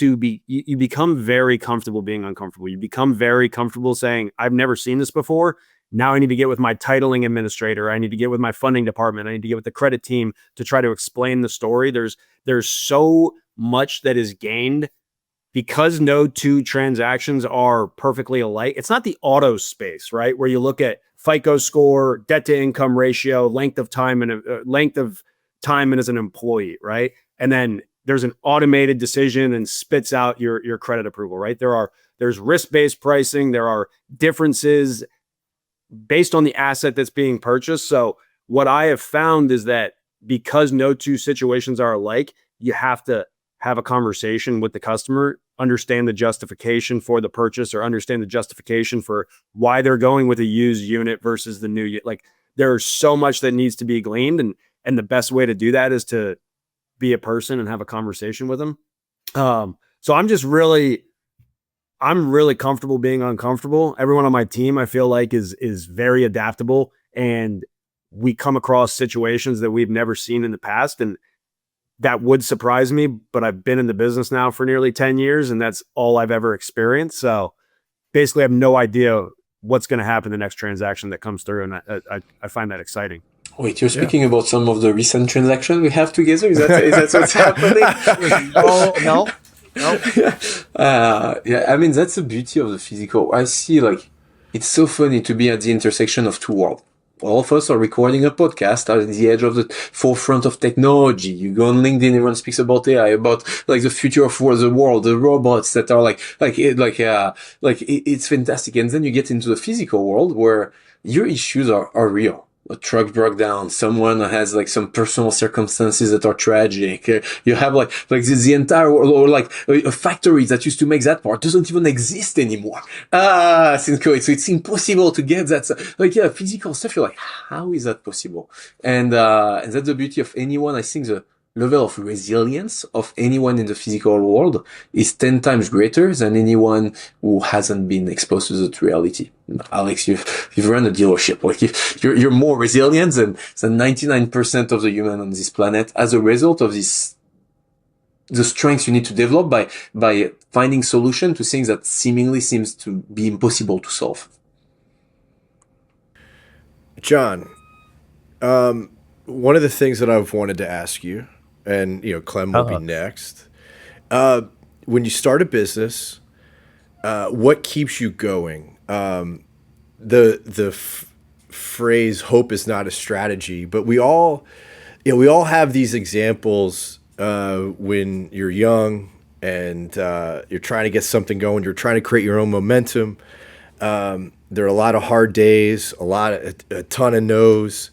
very comfortable being uncomfortable. You become very comfortable saying, I've never seen this before. Now I need to get with my titling administrator. I need to get with my funding department. I need to get with the credit team to try to explain the story. There's so much that is gained because no two transactions are perfectly alike. It's not the auto space, right? Where you look at FICO score, debt to income ratio, length of time and as an employee, right? And then there's an automated decision and spits out your credit approval, right? There's risk-based pricing. There are differences based on the asset that's being purchased. So what I have found is that because no two situations are alike, you have to have a conversation with the customer, understand the justification for the purchase, or understand the justification for why they're going with a used unit versus the new unit. Like there's so much that needs to be gleaned, and the best way to do that is to be a person and have a conversation with them. So I'm really comfortable being uncomfortable. Everyone on my team, I feel like is very adaptable, and we come across situations that we've never seen in the past. And that would surprise me, but I've been in the business now for nearly 10 years and that's all I've ever experienced. So basically I have no idea what's going to happen the next transaction that comes through. And I find that exciting. Wait, you're speaking about some of the recent transactions we have together? Is that what's happening? No. Yeah, I mean, that's the beauty of the physical. I see, like, it's so funny to be at the intersection of two worlds. All of us are recording a podcast at the edge of the forefront of technology. You go on LinkedIn, everyone speaks about AI, about like the future of the world, the robots that are it's fantastic. And then you get into the physical world where your issues are real. A truck broke down. Someone has like some personal circumstances that are tragic. You have like the entire world, or like a factory that used to make that part doesn't even exist anymore. Since COVID, so it's impossible to get that. Physical stuff. You're like, how is that possible? And that's the beauty of anyone. I think the level of resilience of anyone in the physical world is 10 times greater than anyone who hasn't been exposed to that reality. Alex, you've run a dealership. Like you're more resilient than 99% of the human on this planet as a result of this, the strengths you need to develop by finding solution to things that seemingly seems to be impossible to solve. John, one of the things that I've wanted to ask you, and Clem will be next. When you start a business, what keeps you going? The phrase "hope is not a strategy," but we all have these examples when you're young and you're trying to get something going. You're trying to create your own momentum. There are a lot of hard days, a ton of no's.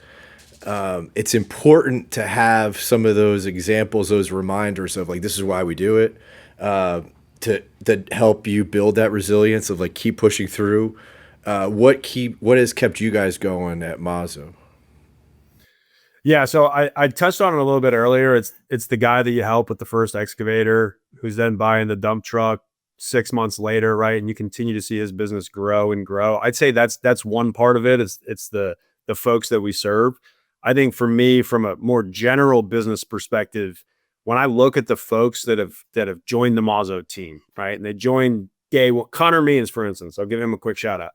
It's important to have some of those examples, those reminders of like, this is why we do it, to help you build that resilience of like, keep pushing through. What has kept you guys going at Mazo? Yeah. So I touched on it a little bit earlier. It's the guy that you help with the first excavator, who's then buying the dump truck, 6 months later, right? And you continue to see his business grow and grow. I'd say that's one part of it. It's the folks that we serve. I think for me, from a more general business perspective, when I look at the folks that have joined the Mazo team, right? And they joined Connor Means, for instance, I'll give him a quick shout out.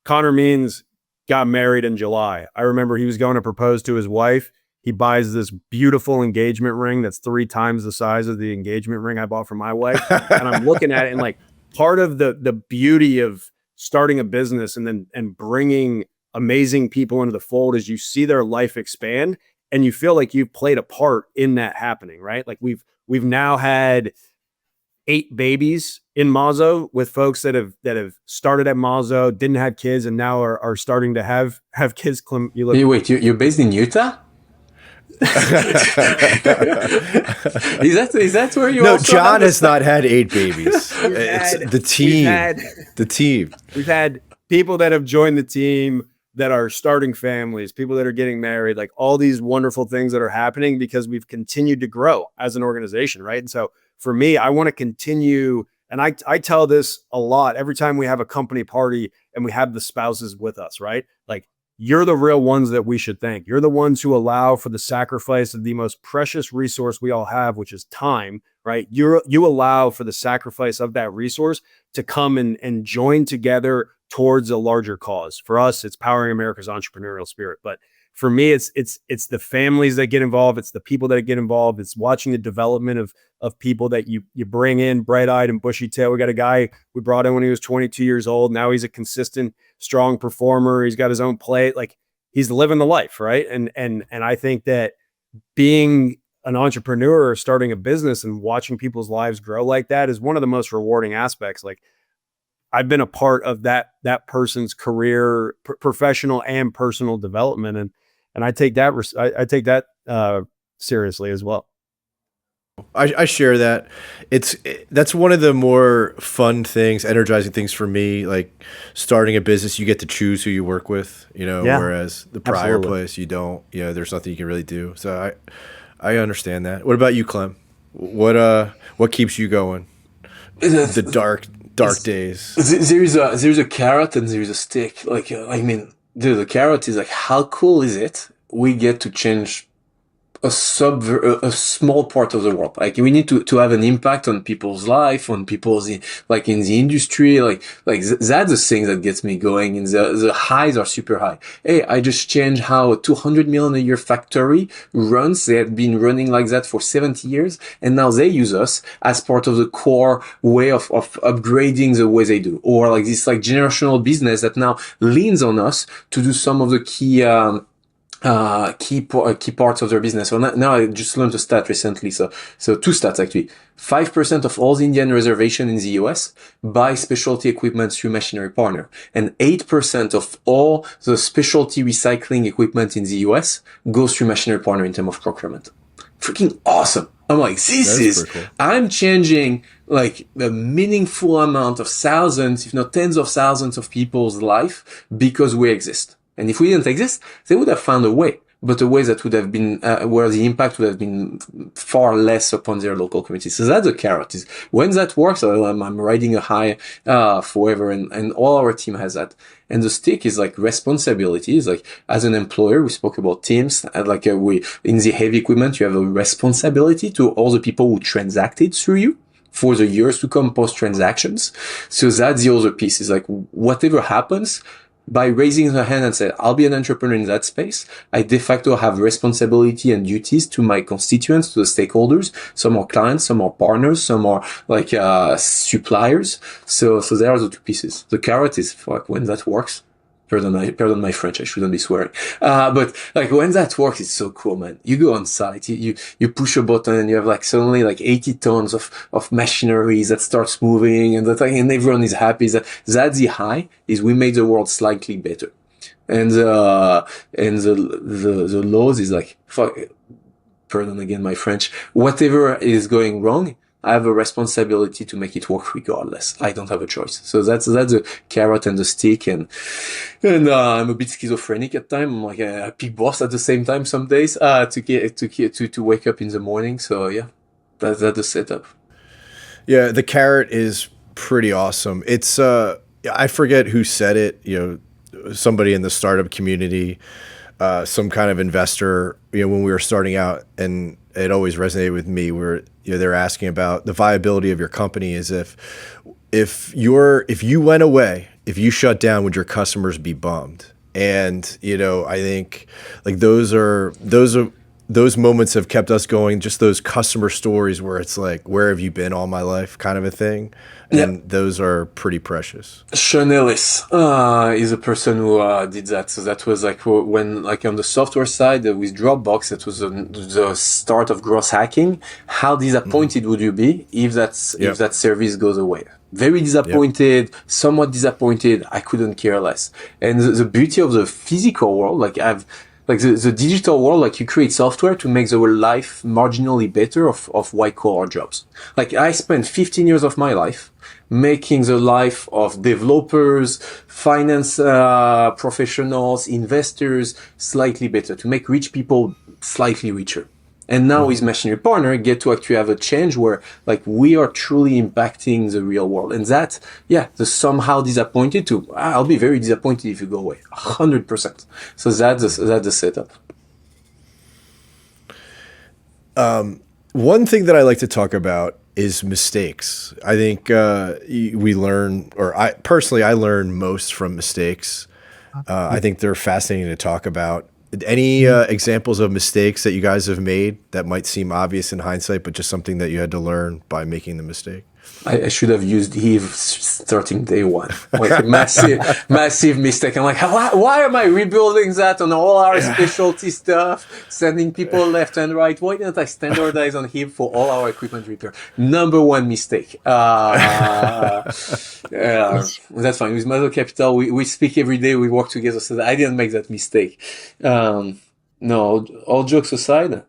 Connor Means got married in July. I remember he was going to propose to his wife. He buys this beautiful engagement ring that's 3 times the size of the engagement ring I bought for my wife. And I'm looking at it, and like, part of the beauty of starting a business and bringing amazing people into the fold is you see their life expand, and you feel like you've played a part in that happening, right? Like we've now had 8 babies in Mazo with folks that have started at Mazo, didn't have kids, and now are starting to have kids. You're based in Utah? is that where you? No, John has not had 8 babies. It's the team. The team. We've had people that have joined the team that are starting families, people that are getting married, like all these wonderful things that are happening because we've continued to grow as an organization, right? And so for me, I want to continue, and I tell this a lot every time we have a company party and we have the spouses with us, right? Like, you're the real ones that we should thank. You're the ones who allow for the sacrifice of the most precious resource we all have, which is time, right? You allow for the sacrifice of that resource to come and join together towards a larger cause. For us, it's powering America's entrepreneurial spirit. But for me, it's the families that get involved. It's the people that get involved. It's watching the development of people that you bring in, bright-eyed and bushy-tailed. We got a guy we brought in when he was 22 years old. Now he's a consistent, strong performer. He's got his own plate. Like, he's living the life, right? And I think that being an entrepreneur or starting a business and watching people's lives grow like that is one of the most rewarding aspects. Like, I've been a part of that person's career, professional and personal development, and I take that seriously as well. I share that. That's one of the more fun things, energizing things for me. Like, starting a business, you get to choose who you work with, whereas the prior place you don't. There's nothing you can really do. So I understand that. What about you, Clem? What keeps you going? The dark days. There's a carrot and there's a stick. Like, the carrot is like, how cool is it? We get to change a small part of the world. Like, we need to have an impact on people's life, on people's in the industry. Like that's the thing that gets me going. And the highs are super high. Hey, I just changed how a 200 million a year factory runs. They had been running like that for 70 years. And now they use us as part of the core way of upgrading the way they do. Or like this generational business that now leans on us to do some of the key parts of their business. So now I just learned a stat recently. So 2 stats actually. 5% of all the Indian reservation in the US buy specialty equipment through machinery partner. And 8% of all the specialty recycling equipment in the US goes through machinery partner in terms of procurement. Freaking awesome. I'm like, cool. I'm changing like a meaningful amount of thousands, if not tens of thousands of people's life because we exist. And if we didn't exist, they would have found a way, but a way that would have been where the impact would have been far less upon their local community. So that's the carrot. Is when that works, I'm riding a high forever, and all our team has that. And the stick is like responsibility. Is like, as an employer, we spoke about teams. We in the heavy equipment, you have a responsibility to all the people who transacted through you for the years to come post transactions. So that's the other piece. Is like, whatever happens, by raising the hand and say, I'll be an entrepreneur in that space, I de facto have responsibility and duties to my constituents, to the stakeholders. Some are clients, some are partners, some are suppliers. So there are the 2 pieces. The carrot is like, when that works. Pardon my French, I shouldn't be swearing. But like, when that works, it's so cool, man. You go on site, you push a button and you have like suddenly like 80 tons of machinery that starts moving and and everyone is happy. That's the high, is we made the world slightly better. And the lows is like, fuck, pardon again my French, whatever is going wrong, I have a responsibility to make it work regardless. I don't have a choice. So that's the carrot and the stick. And I'm a bit schizophrenic at times. I'm like a big boss at the same time some days, to wake up in the morning. So yeah, that's the setup. Yeah. The carrot is pretty awesome. It's I forget who said it, somebody in the startup community, some kind of investor, when we were starting out, and it always resonated with me where they're asking about the viability of your company is if you went away, if you shut down, would your customers be bummed? And I think like those moments have kept us going, just those customer stories where it's like, where have you been all my life kind of a thing. And those are pretty precious. Sean Ellis is a person who did that. So that was like when, like on the software side with Dropbox, that was the start of gross hacking. How disappointed would you be if that service goes away? Very disappointed, somewhat disappointed. I couldn't care less. And the beauty of the physical world, like the digital world, like you create software to make the life marginally better of white collar jobs. Like I spent 15 years of my life making the life of developers, finance professionals, investors slightly better, to make rich people slightly richer. And now with Machinery Partner, get to actually have a change where like we are truly impacting the real world. And that, the somehow disappointed to, I'll be very disappointed if you go away, 100%. So that's the setup. One thing that I like to talk about is mistakes. I think we learn, or I learn most from mistakes. I think they're fascinating to talk about. Any examples of mistakes that you guys have made that might seem obvious in hindsight, but just something that you had to learn by making the mistake? I should have used Heave starting day one. Like a massive mistake. I'm like, why am I rebuilding that on all our specialty stuff, sending people left and right? Why didn't I standardize on Heave for all our equipment repair? Number one mistake. That's fine. With Mazo Capital, we speak every day. We work together. So I didn't make that mistake. No, all jokes aside.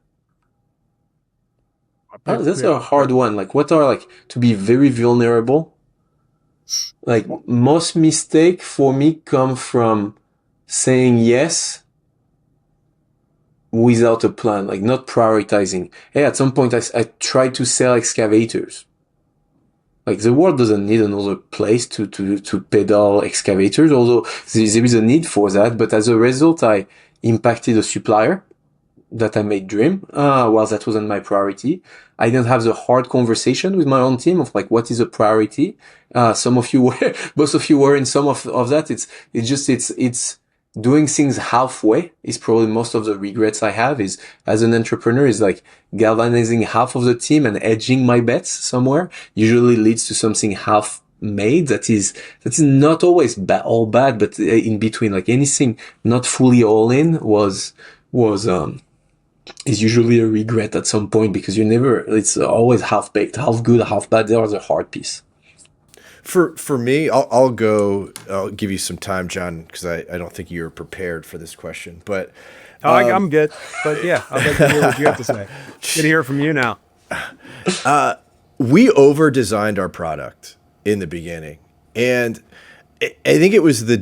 That's a hard one. Like, what are like to be very vulnerable? Like, most mistake for me come from saying yes without a plan, like not prioritizing. Hey, at some point I tried to sell excavators. Like the world doesn't need another place to pedal excavators, although there is a need for that. But as a result, I impacted a supplier that I made dream, while that wasn't my priority. I didn't have the hard conversation with my own team of like, what is a priority? Some of you were, most of you were in some of that. It's doing things halfway is probably most of the regrets I have is as an entrepreneur is like galvanizing half of the team and edging my bets somewhere usually leads to something half made that is not always all bad, but in between, like anything not fully all in is usually a regret at some point because it's always half baked, half good, half bad. There was a hard piece. For me, I'll give you some time, John, because I don't think you're prepared for this question, but I'm good. But yeah, I'd like to hear what you have to say. Good to hear from you now. We over-designed our product in the beginning, and I think it was the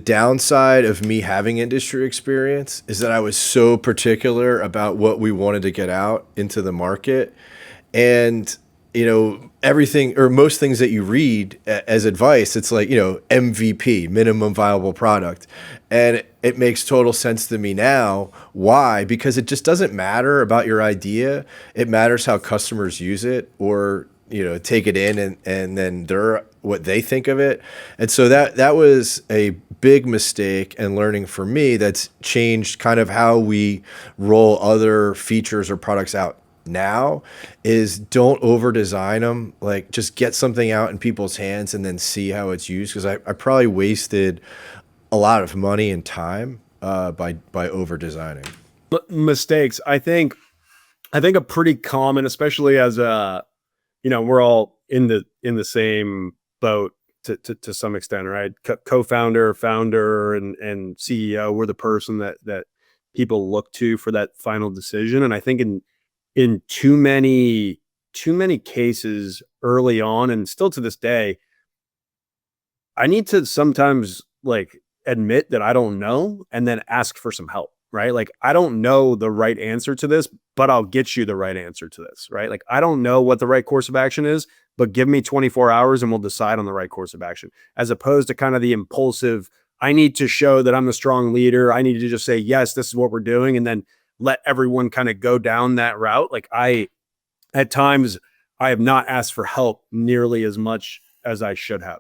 downside of me having industry experience is that I was so particular about what we wanted to get out into the market. And, everything or most things that you read as advice, it's like, MVP, minimum viable product. And it makes total sense to me now. Why? Because it just doesn't matter about your idea. It matters how customers use it or, take it in and then what they think of it. And so that was a big mistake and learning for me that's changed kind of how we roll other features or products out now is don't over design them. Like just get something out in people's hands and then see how it's used. Cause I probably wasted a lot of money and time by over designing. Mistakes. I think a pretty common, especially as we're all in the same boat to some extent, right? Co-founder, founder, and CEO. We're the person that people look to for that final decision. And I think in too many cases early on, and still to this day, I need to sometimes like admit that I don't know and then ask for some help, right? Like, I don't know the right answer to this, but I'll get you the right answer to this, right? Like, I don't know what the right course of action is, but give me 24 hours and we'll decide on the right course of action, as opposed to kind of the impulsive, I need to show that I'm the strong leader. I need to just say, yes, this is what we're doing. And then let everyone kind of go down that route. Like at times I have not asked for help nearly as much as I should have.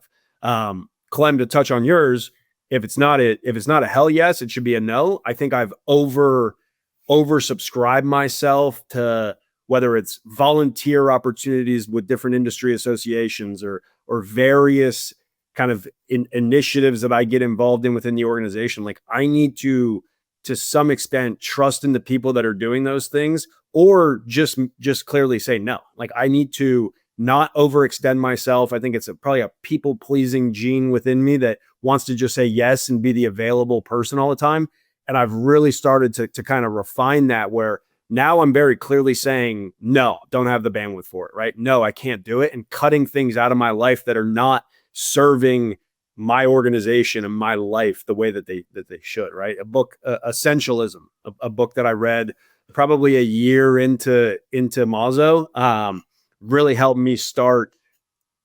Clem, to touch on yours, if it's not a hell yes, it should be a no. I think I've oversubscribed myself to whether it's volunteer opportunities with different industry associations or various kind of initiatives that I get involved in within the organization. Like I need to some extent trust in the people that are doing those things, or just clearly say no. Like I need to not overextend myself. I think it's probably a people pleasing gene within me that wants to just say yes and be the available person all the time. And I've really started to kind of refine that, where now I'm very clearly saying, no, don't have the bandwidth for it, right? No, I can't do it. And cutting things out of my life that are not serving my organization and my life the way that they should, right? A book, Essentialism, a book that I read probably a year into Mazo, really helped me start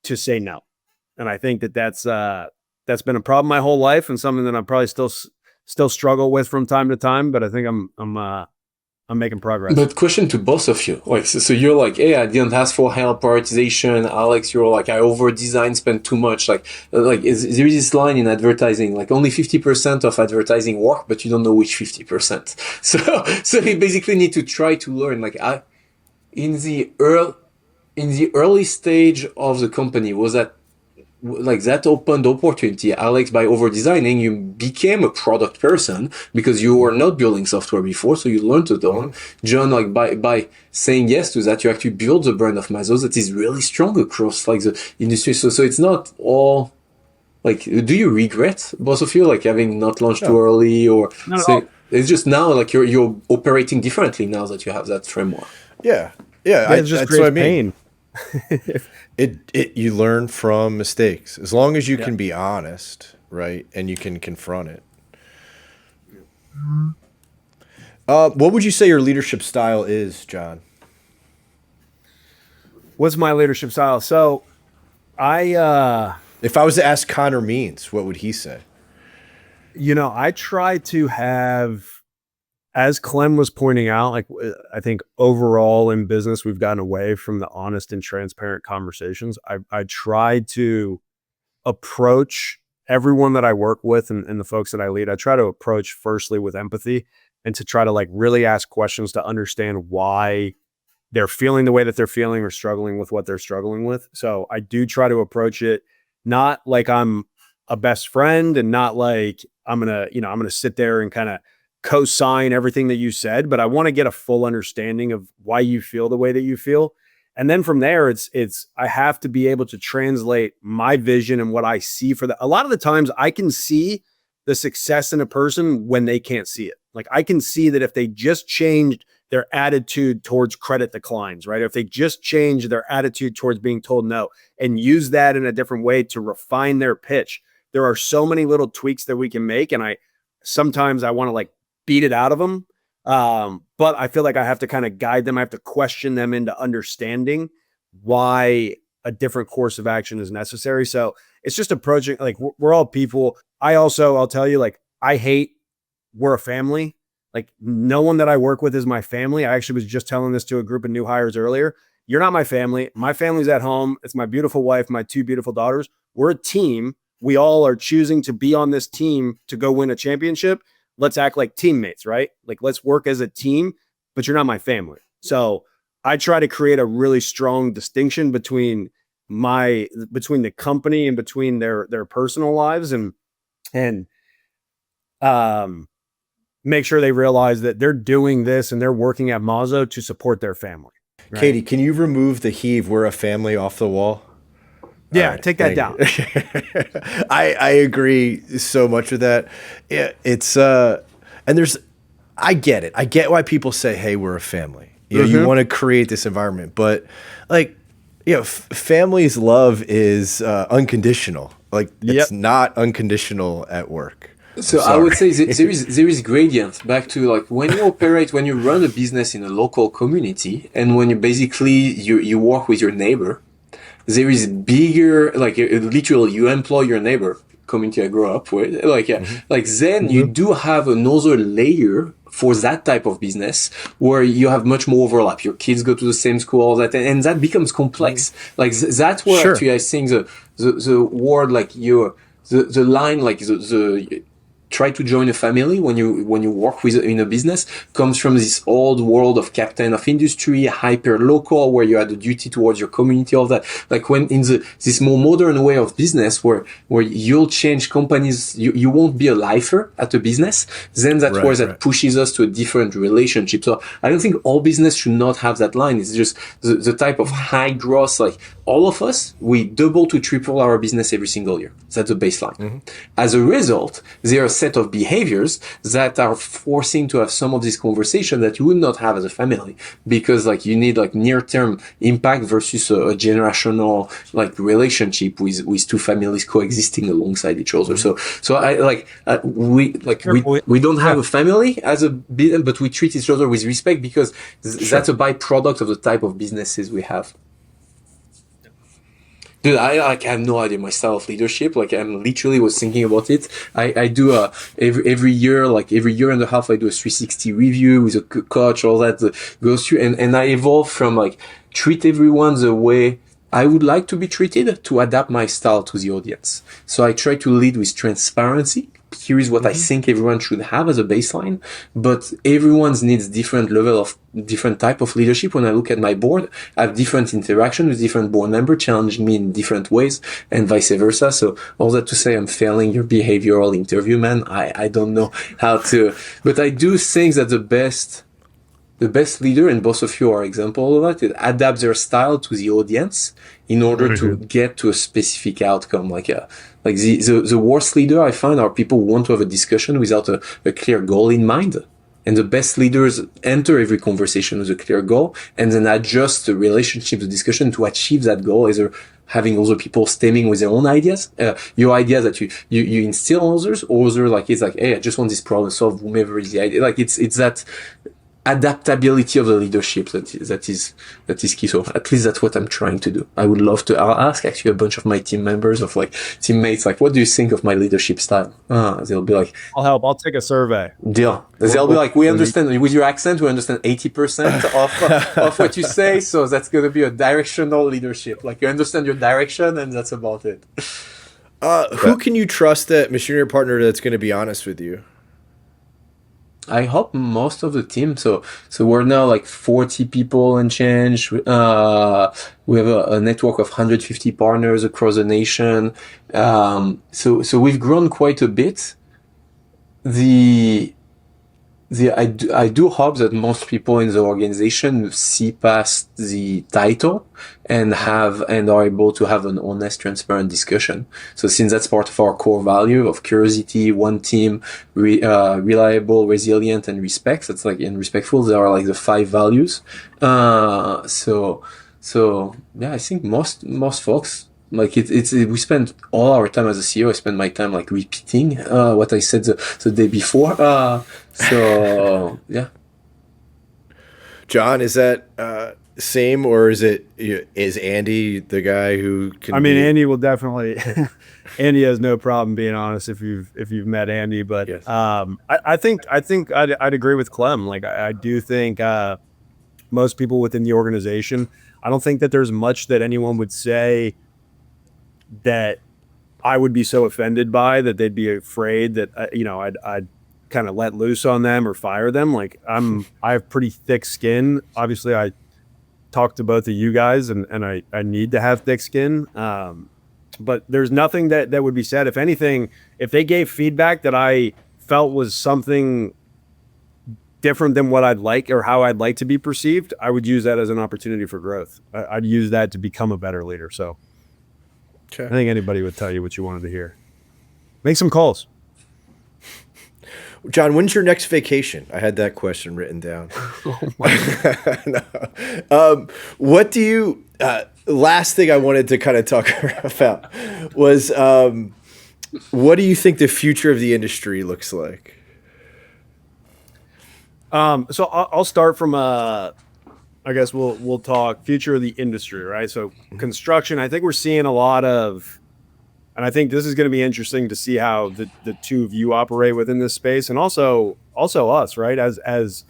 to say no. And I think that's been a problem my whole life, and something that I probably still struggle with from time to time, but I think I'm making progress. But question to both of you. Like, so you're like, hey, I didn't ask for help, prioritization. Alex, you're like, I over-design, spend too much. Like there is this line in advertising, like only 50% of advertising work, but you don't know which 50%. So you basically need to try to learn. Like in the early stage of the company, was that like that opened opportunity? Alex, by over designing, you became a product person because you were not building software before, so you learned to do. John, like by saying yes to that, you actually build the brand of Mazo that is really strong across like the industry. So it's not all like, do you regret, both of you, like having not launched too early, or say, it's just now like you're operating differently now that you have that framework? Yeah, it just creates pain. It you learn from mistakes as long as you can be honest, right? And you can confront it. What would you say your leadership style is, John? What's my leadership style? So if I was to ask Connor Means, what would he say? I try to have, as Clem was pointing out, like I think overall in business, we've gotten away from the honest and transparent conversations. I try to approach everyone that I work with and the folks that I lead. I try to approach firstly with empathy, and to try to like really ask questions to understand why they're feeling the way that they're feeling or struggling with what they're struggling with. So I do try to approach it not like I'm a best friend, and not like I'm going to sit there and kind of co-sign everything that you said, but I want to get a full understanding of why you feel the way that you feel. And then from there, it's I have to be able to translate my vision and what I see for a lot of the times I can see the success in a person when they can't see it. Like I can see that if they just changed their attitude towards credit declines, right? If they just change their attitude towards being told no and use that in a different way to refine their pitch, there are so many little tweaks that we can make. And sometimes I want to like beat it out of them. But I feel like I have to kind of guide them. I have to question them into understanding why a different course of action is necessary. So it's just approaching, like we're all people. I'll tell you, like, we're a family. Like no one that I work with is my family. I actually was just telling this to a group of new hires earlier. You're not my family. My family's at home. It's my beautiful wife, my two beautiful daughters. We're a team. We all are choosing to be on this team to go win a championship. Let's act like teammates, right? Like let's work as a team, but you're not my family. So I try to create a really strong distinction between the company and between their personal lives, and make sure they realize that they're doing this and they're working at Mazo to support their family. Right? Katie, can you remove the Heave, we're a family, off the wall? Yeah, right, take that down. I agree so much with that. It's and I get it. I get why people say, "Hey, we're a family." You want to create this environment, but like, family's love is unconditional. Like it's not unconditional at work. So I would say there is gradient back to like when you run a business in a local community, and when you basically you work with your neighbor. there is bigger, like literally you employ your neighbor, community I grew up with, like then you do have another layer for that type of business where you have much more overlap. Your kids go to the same school, all that, and that becomes complex. Like that's where Sure. actually I think the word, like the line, like the try to join a family when you work with in a business, comes from this old world of captain of industry, hyper local, where you had a duty towards your community, all that. Like when in this more modern way of business where you'll change companies, you won't be a lifer at a business, then that's where that pushes us to a different relationship. So I don't think all business should not have that line. It's just the type of high growth, like all of us, we double to triple our business every single year. That's the baseline. As a result, there are a set of behaviors that are forcing to have some of this conversation that you would not have as a family, because like you need like near-term impact versus a generational like relationship with two families coexisting alongside each other. So we don't have a family as a business, but we treat each other with respect because that's a byproduct of the type of businesses we have. Dude, I have no idea my style of leadership. Like I'm literally was thinking about it. I do every year, like every year and a half, I do a 360 review with a coach, all that goes through, and I evolve from like treat everyone the way I would like to be treated to adapt my style to the audience. So I try to lead with transparency. Here is what I think everyone should have as a baseline, but everyone's needs different level of different type of leadership. When I look at my board, I have different interaction with different board members challenging me in different ways and vice versa. So all that to say, I'm failing your behavioral interview, man. I don't know how to, but I do think that the best leader, and both of you are example of that, it adapts their style to the audience in order to get to a specific outcome. Like the worst leader I find are people who want to have a discussion without a clear goal in mind. And the best leaders enter every conversation with a clear goal and then adjust the relationship, the discussion to achieve that goal, either having other people stemming with their own ideas, your ideas that you instill on others, or other like, it's like, hey, I just want this problem solved, whomever is the idea. Like it's that adaptability of the leadership that is key. So at least that's what I'm trying to do. I would love to. I'll ask actually a bunch of my team members, of like teammates, like, what do you think of my leadership style? They'll be like, I'll help. I'll take a survey. Deal. They'll be like, we understand with your accent. We understand 80% of what you say. So that's going to be a directional leadership. Like you understand your direction, and that's about it. Who can you trust that machinery partner that's going to be honest with you? I hope most of the team. So we're now like 40 people and change. We have a network of 150 partners across the nation. So we've grown quite a bit. I do hope that most people in the organization see past the title and are able to have an honest, transparent discussion. So since that's part of our core value of curiosity, one team, reliable, resilient, and respect, that's like, and respectful, they are like the 5 values. So yeah, I think most folks, like we spend all our time as a CEO. I spend my time like repeating what I said the day before. So yeah. John, is that same, or is Andy the guy who can? I mean, Andy will definitely. Andy has no problem being honest if you've met Andy, but yes. I think I'd agree with Clem. Like I do think most people within the organization, I don't think that there's much that anyone would say that I would be so offended by that they'd be afraid that I'd kind of let loose on them or fire them. Like I have pretty thick skin. Obviously, I talk to both of you guys, and I need to have thick skin. But there's nothing that would be said. If anything, if they gave feedback that I felt was something different than what I'd like or how I'd like to be perceived, I would use that as an opportunity for growth. I'd use that to become a better leader. So. Okay. I think anybody would tell you what you wanted to hear. Make some calls. John, when's your next vacation? I had that question written down. Oh my God. What do you, last thing I wanted to kind of talk about was, what do you think the future of the industry looks like? So I'll start from I guess we'll talk future of the industry, right? So construction, I think we're seeing a lot of, and I think this is going to be interesting to see how the two of you operate within this space, and also us, right? As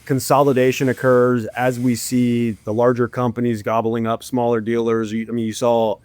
consolidation occurs, as we see the larger companies gobbling up smaller dealers. You saw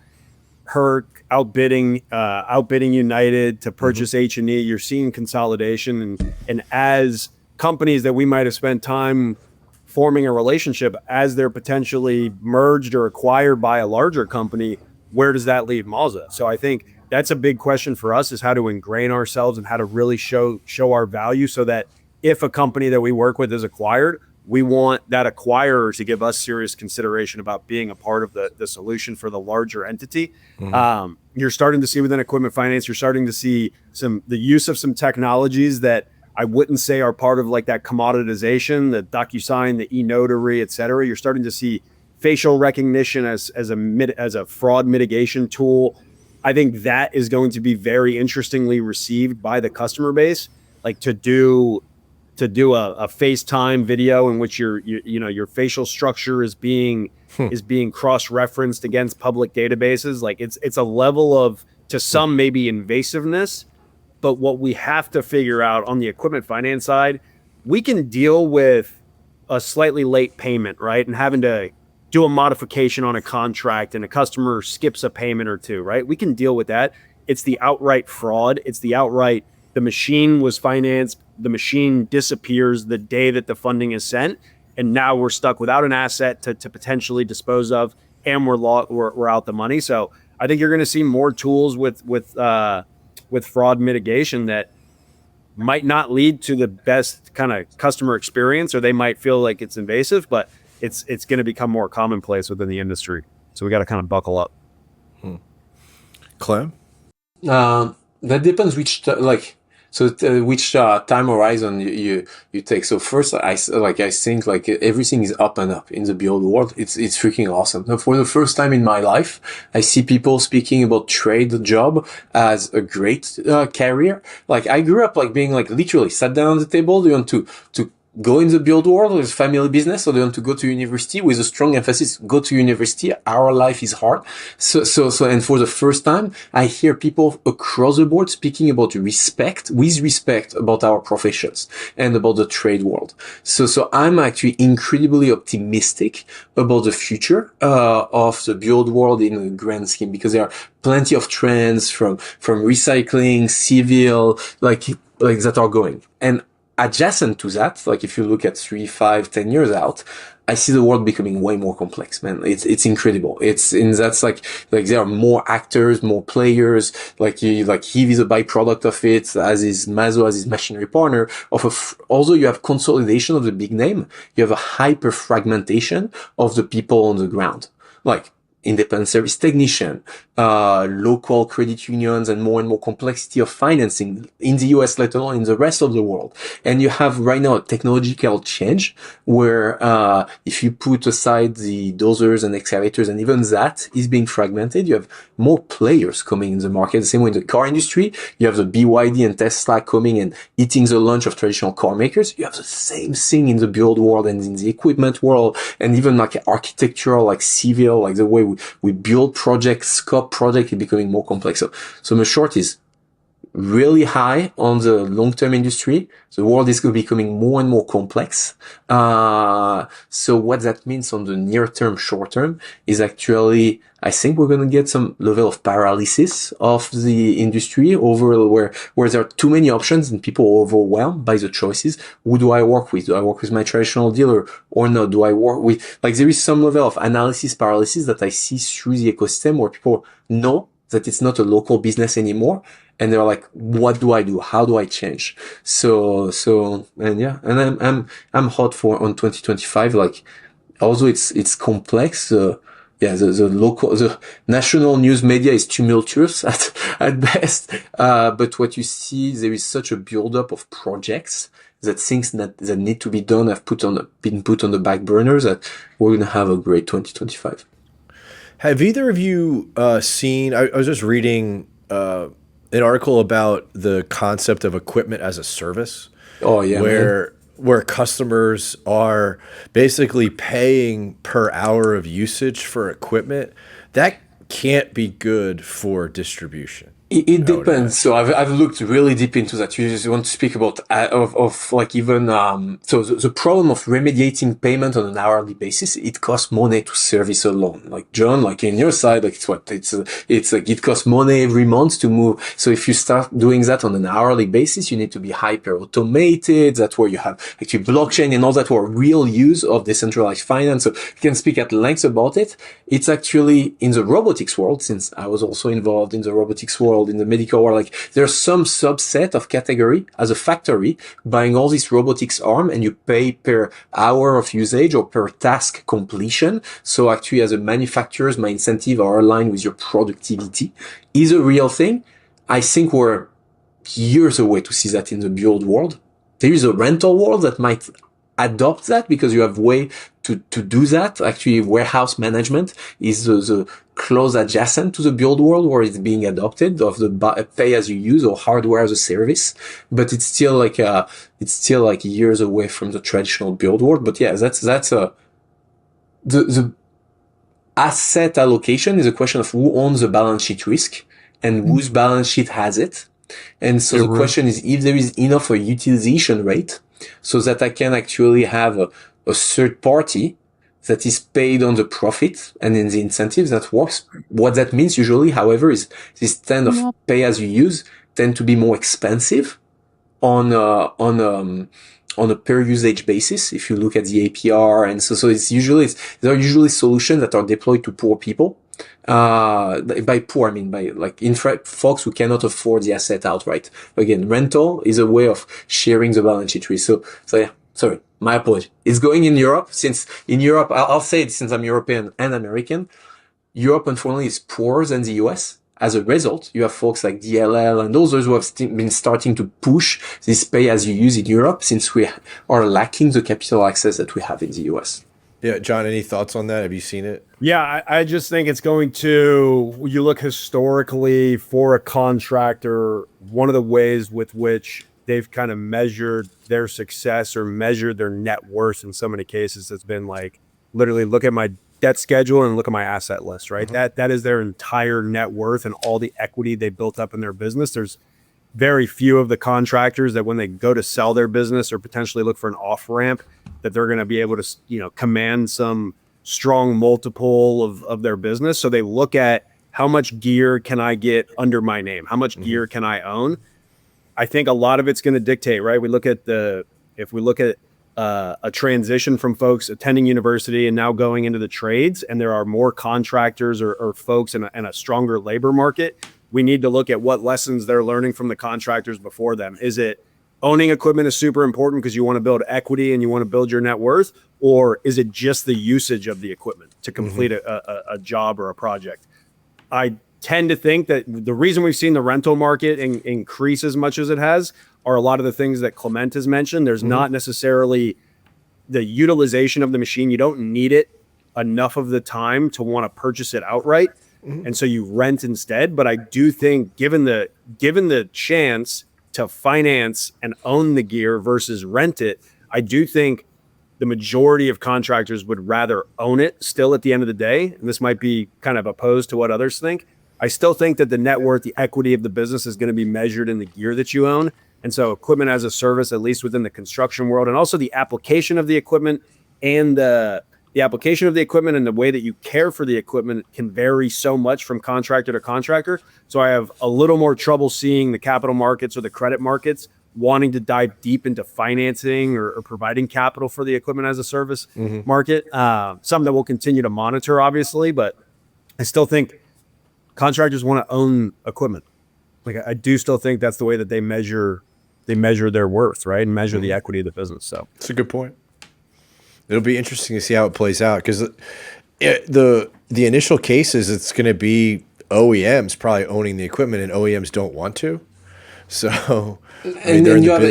Herc outbidding United to purchase H&E. You're seeing consolidation, and as companies that we might have spent time forming a relationship, as they're potentially merged or acquired by a larger company, where does that leave Mazo? So I think that's a big question for us, is how to ingrain ourselves and how to really show our value, so that if a company that we work with is acquired, we want that acquirer to give us serious consideration about being a part of the solution for the larger entity. You're starting to see within equipment finance, you're starting to see the use of some technologies that I wouldn't say are part of like that commoditization, the DocuSign, the e-notary, et cetera. You're starting to see facial recognition as a fraud mitigation tool. I think that is going to be very interestingly received by the customer base, like to do a FaceTime video in which your facial structure is being cross-referenced against public databases. Like it's a level of, to some, maybe invasiveness, but what we have to figure out on the equipment finance side, we can deal with a slightly late payment, right? And having to do a modification on a contract and a customer skips a payment or two, right? We can deal with that. It's the outright fraud. It's the outright, the machine was financed, the machine disappears the day that the funding is sent, and now we're stuck without an asset to potentially dispose of, and we're out the money. So I think you're going to see more tools with fraud mitigation that might not lead to the best kind of customer experience, or they might feel like it's invasive, but it's going to become more commonplace within the industry. So we got to kind of buckle up. Clem? That depends which which time horizon you take. So first, I think like everything is up and up in the build world. It's freaking awesome. Now, for the first time in my life, I see people speaking about trade job as a great career. Like I grew up like being like literally sat down on the table. Do you want to go in the build world with family business, or they want to go to university with a strong emphasis, go to university. Our life is hard. So, and for the first time, I hear people across the board speaking about respect about our professions and about the trade world. So I'm actually incredibly optimistic about the future, of the build world in a grand scheme, because there are plenty of trends from recycling, civil, like that are going. And adjacent to that, like if you look at 3, 5, 10 years out, I see the world becoming way more complex, man. It's incredible. That's like there are more actors, more players, like Heave is a byproduct of it, as is Mazo, as is machinery partner although you have consolidation of the big name, you have a hyper fragmentation of the people on the ground. Like, independent service technician, local credit unions, and more complexity of financing in the US, let alone in the rest of the world. And you have right now a technological change where, if you put aside the dozers and excavators, and even that is being fragmented, you have more players coming in the market. The same way in the car industry, you have the BYD and Tesla coming and eating the lunch of traditional car makers. You have the same thing in the build world and in the equipment world, and even like architectural, like civil, like the way we build projects, scope project is becoming more complex. So the short is really high on the long-term industry. The world is becoming more and more complex. So what that means on the near-term, short-term is actually, I think we're going to get some level of paralysis of the industry over where there are too many options and people are overwhelmed by the choices. Who do I work with? Do I work with my traditional dealer or not? Do I work with, like, there is some level of analysis paralysis that I see through the ecosystem where people know that it's not a local business anymore. And they're like, what do I do? How do I change? And yeah, and I'm hot on 2025. Like, although it's complex, the national news media is tumultuous at best. But what you see, there is such a buildup of projects that things that need to be done have been put on the back burners, that we're going to have a great 2025. Have either of you seen, I was just reading an article about the concept of equipment as a service. Oh yeah, where where customers are basically paying per hour of usage for equipment, that can't be good for distribution. It depends. So I've looked really deep into that. You just want to speak about of like even so the problem of remediating payment on an hourly basis. It costs money to service a loan. Like John, like in your side, like it's like it costs money every month to move. So if you start doing that on an hourly basis, you need to be hyper automated. That's where you have actually blockchain and all that were real use of decentralized finance. So you can speak at length about it. It's actually in the robotics world, since I was also involved in the robotics world, in the medical world, like there's some subset of category as a factory buying all this robotics arm, and you pay per hour of usage or per task completion. So actually as a manufacturer, my incentive are aligned with your productivity is a real thing. I think we're years away to see that in the build world. There is a rental world that might adopt that because you have way to do that. Actually, warehouse management is the close adjacent to the build world where it's being adopted of the pay as you use or hardware as a service. But it's still like years away from the traditional build world. But yeah, the asset allocation is a question of who owns the balance sheet risk and whose balance sheet has it. And so the question is if there is enough a utilization rate so that I can actually have a third party that is paid on the profit and in the incentives that works. What that means usually, however, is this kind of pay as you use tend to be more expensive on a per usage basis. If you look at the APR, and so there are usually solutions that are deployed to poor people. By poor, I mean by like folks who cannot afford the asset outright. Again, rental is a way of sharing the balance sheet risk. So yeah, sorry, my apology. It's going in Europe, since in Europe, I'll say it since I'm European and American. Europe, unfortunately, is poorer than the US. As a result, you have folks like DLL and others who have been starting to push this pay as you use in Europe, since we are lacking the capital access that we have in the US. Yeah, John, any thoughts on that? Have you seen it? Yeah, I just think it's going to, you look historically for a contractor, one of the ways with which they've kind of measured their success or measured their net worth in so many cases has been like, literally look at my debt schedule and look at my asset list, right? That is their entire net worth and all the equity they built up in their business. There's very few of the contractors that when they go to sell their business or potentially look for an off ramp, that they're going to be able to, command some strong multiple of their business. So they look at how much gear can I get under my name? How much gear can I own? I think a lot of it's going to dictate, right? If we look at a transition from folks attending university and now going into the trades, and there are more contractors or folks in a stronger labor market, we need to look at what lessons they're learning from the contractors before them. Is it owning equipment is super important because you want to build equity and you want to build your net worth? Or is it just the usage of the equipment to complete a job or a project? I tend to think that the reason we've seen the rental market increase as much as it has are a lot of the things that Clement has mentioned. There's not necessarily the utilization of the machine. You don't need it enough of the time to want to purchase it outright. And so you rent instead. But I do think given the chance to finance and own the gear versus rent it, I do think the majority of contractors would rather own it still at the end of the day. And this might be kind of opposed to what others think. I still think that the net worth, the equity of the business is going to be measured in the gear that you own. And so equipment as a service, at least within the construction world, and also the application of the equipment and the application of the equipment and the way that you care for the equipment can vary so much from contractor to contractor. So I have a little more trouble seeing the capital markets or the credit markets wanting to dive deep into financing or providing capital for the equipment as a service market. Something that we'll continue to monitor, obviously, but I still think contractors want to own equipment. Like I do still think that's the way that they measure their worth, right? And measure the equity of the business. So it's a good point. It'll be interesting to see how it plays out, because the initial cases, it's going to be OEMs probably owning the equipment, and OEMs don't want to. So and then you have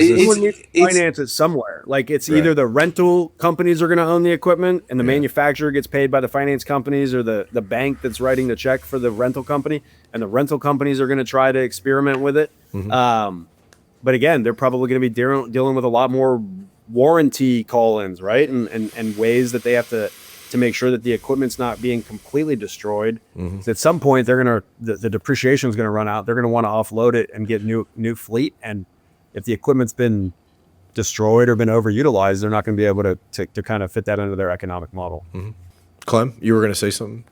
finance it somewhere. Like it's either the rental companies are going to own the equipment, and the manufacturer gets paid by the finance companies, or the bank that's writing the check for the rental company, and the rental companies are going to try to experiment with it. But again, they're probably going to be dealing with a lot more warranty call-ins, right? And ways that they have to make sure that the equipment's not being completely destroyed. So at some point, the depreciation is going to run out. They're going to want to offload it and get new fleet. And if the equipment's been destroyed or been overutilized, they're not going to be able to kind of fit that into their economic model. Clem, you were going to say something?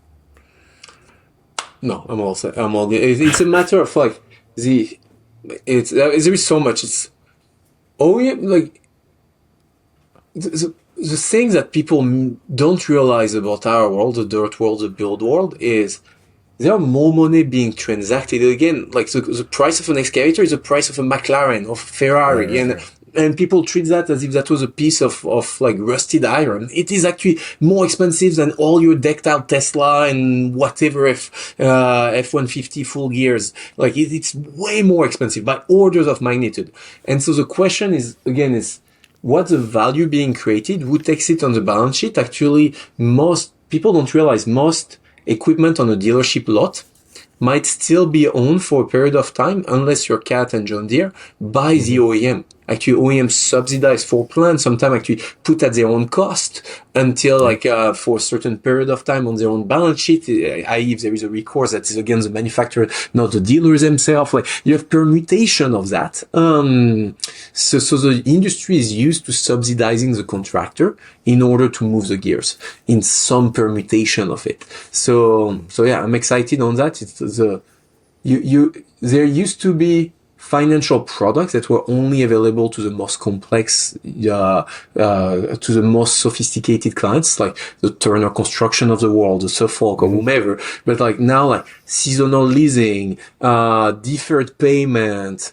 No, I'm all set. I'm all good. It's a matter of like there is so much. It's like the thing that people don't realize about our world, the dirt world, the build world, is there are more money being transacted. Again, like the price of an excavator is the price of a McLaren or Ferrari, and people treat that as if that was a piece of like rusted iron. It is actually more expensive than all your decked out Tesla and whatever F-150 full gears. Like it's way more expensive by orders of magnitude. And so the question is, again, what's the value being created? Who takes it on the balance sheet? Actually, most people don't realize most equipment on a dealership lot might still be owned for a period of time, unless you're Cat and John Deere, by the OEM. Actually, OEM subsidize for plants, sometimes actually put at their own cost until for a certain period of time on their own balance sheet, i.e. if there is a recourse that is against the manufacturer, not the dealers themselves. Like you have permutation of that. So the industry is used to subsidizing the contractor in order to move the gears in some permutation of it. So yeah, I'm excited on that. It's there used to be financial products that were only available to the most complex, to the most sophisticated clients, like the Turner Construction of the world, the Suffolk or whomever. But like now, like seasonal leasing, deferred payment,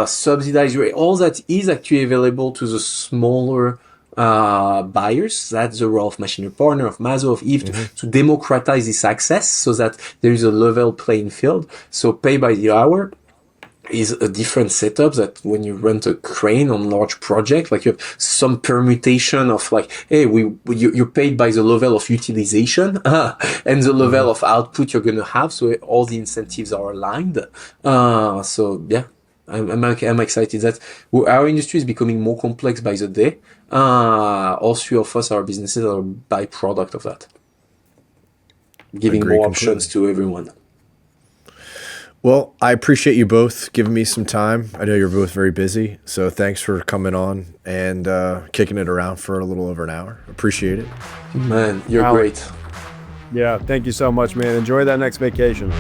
subsidized rate, all that is actually available to the smaller buyers. That's the role of Machinery Partner, of Mazo, of Heave, to democratize this access so that there is a level playing field. So pay by the hour is a different setup that when you rent a crane on large project, like you have some permutation of like, hey, you're paid by the level of utilization and the level of output you're going to have. So all the incentives are aligned. So yeah, I'm excited that our industry is becoming more complex by the day. All three of us, our businesses are a byproduct of that. Giving more options to everyone. Well, I appreciate you both giving me some time. I know you're both very busy, so thanks for coming on and kicking it around for a little over an hour. Appreciate it. Man, you're great. Yeah, thank you so much, man. Enjoy that next vacation.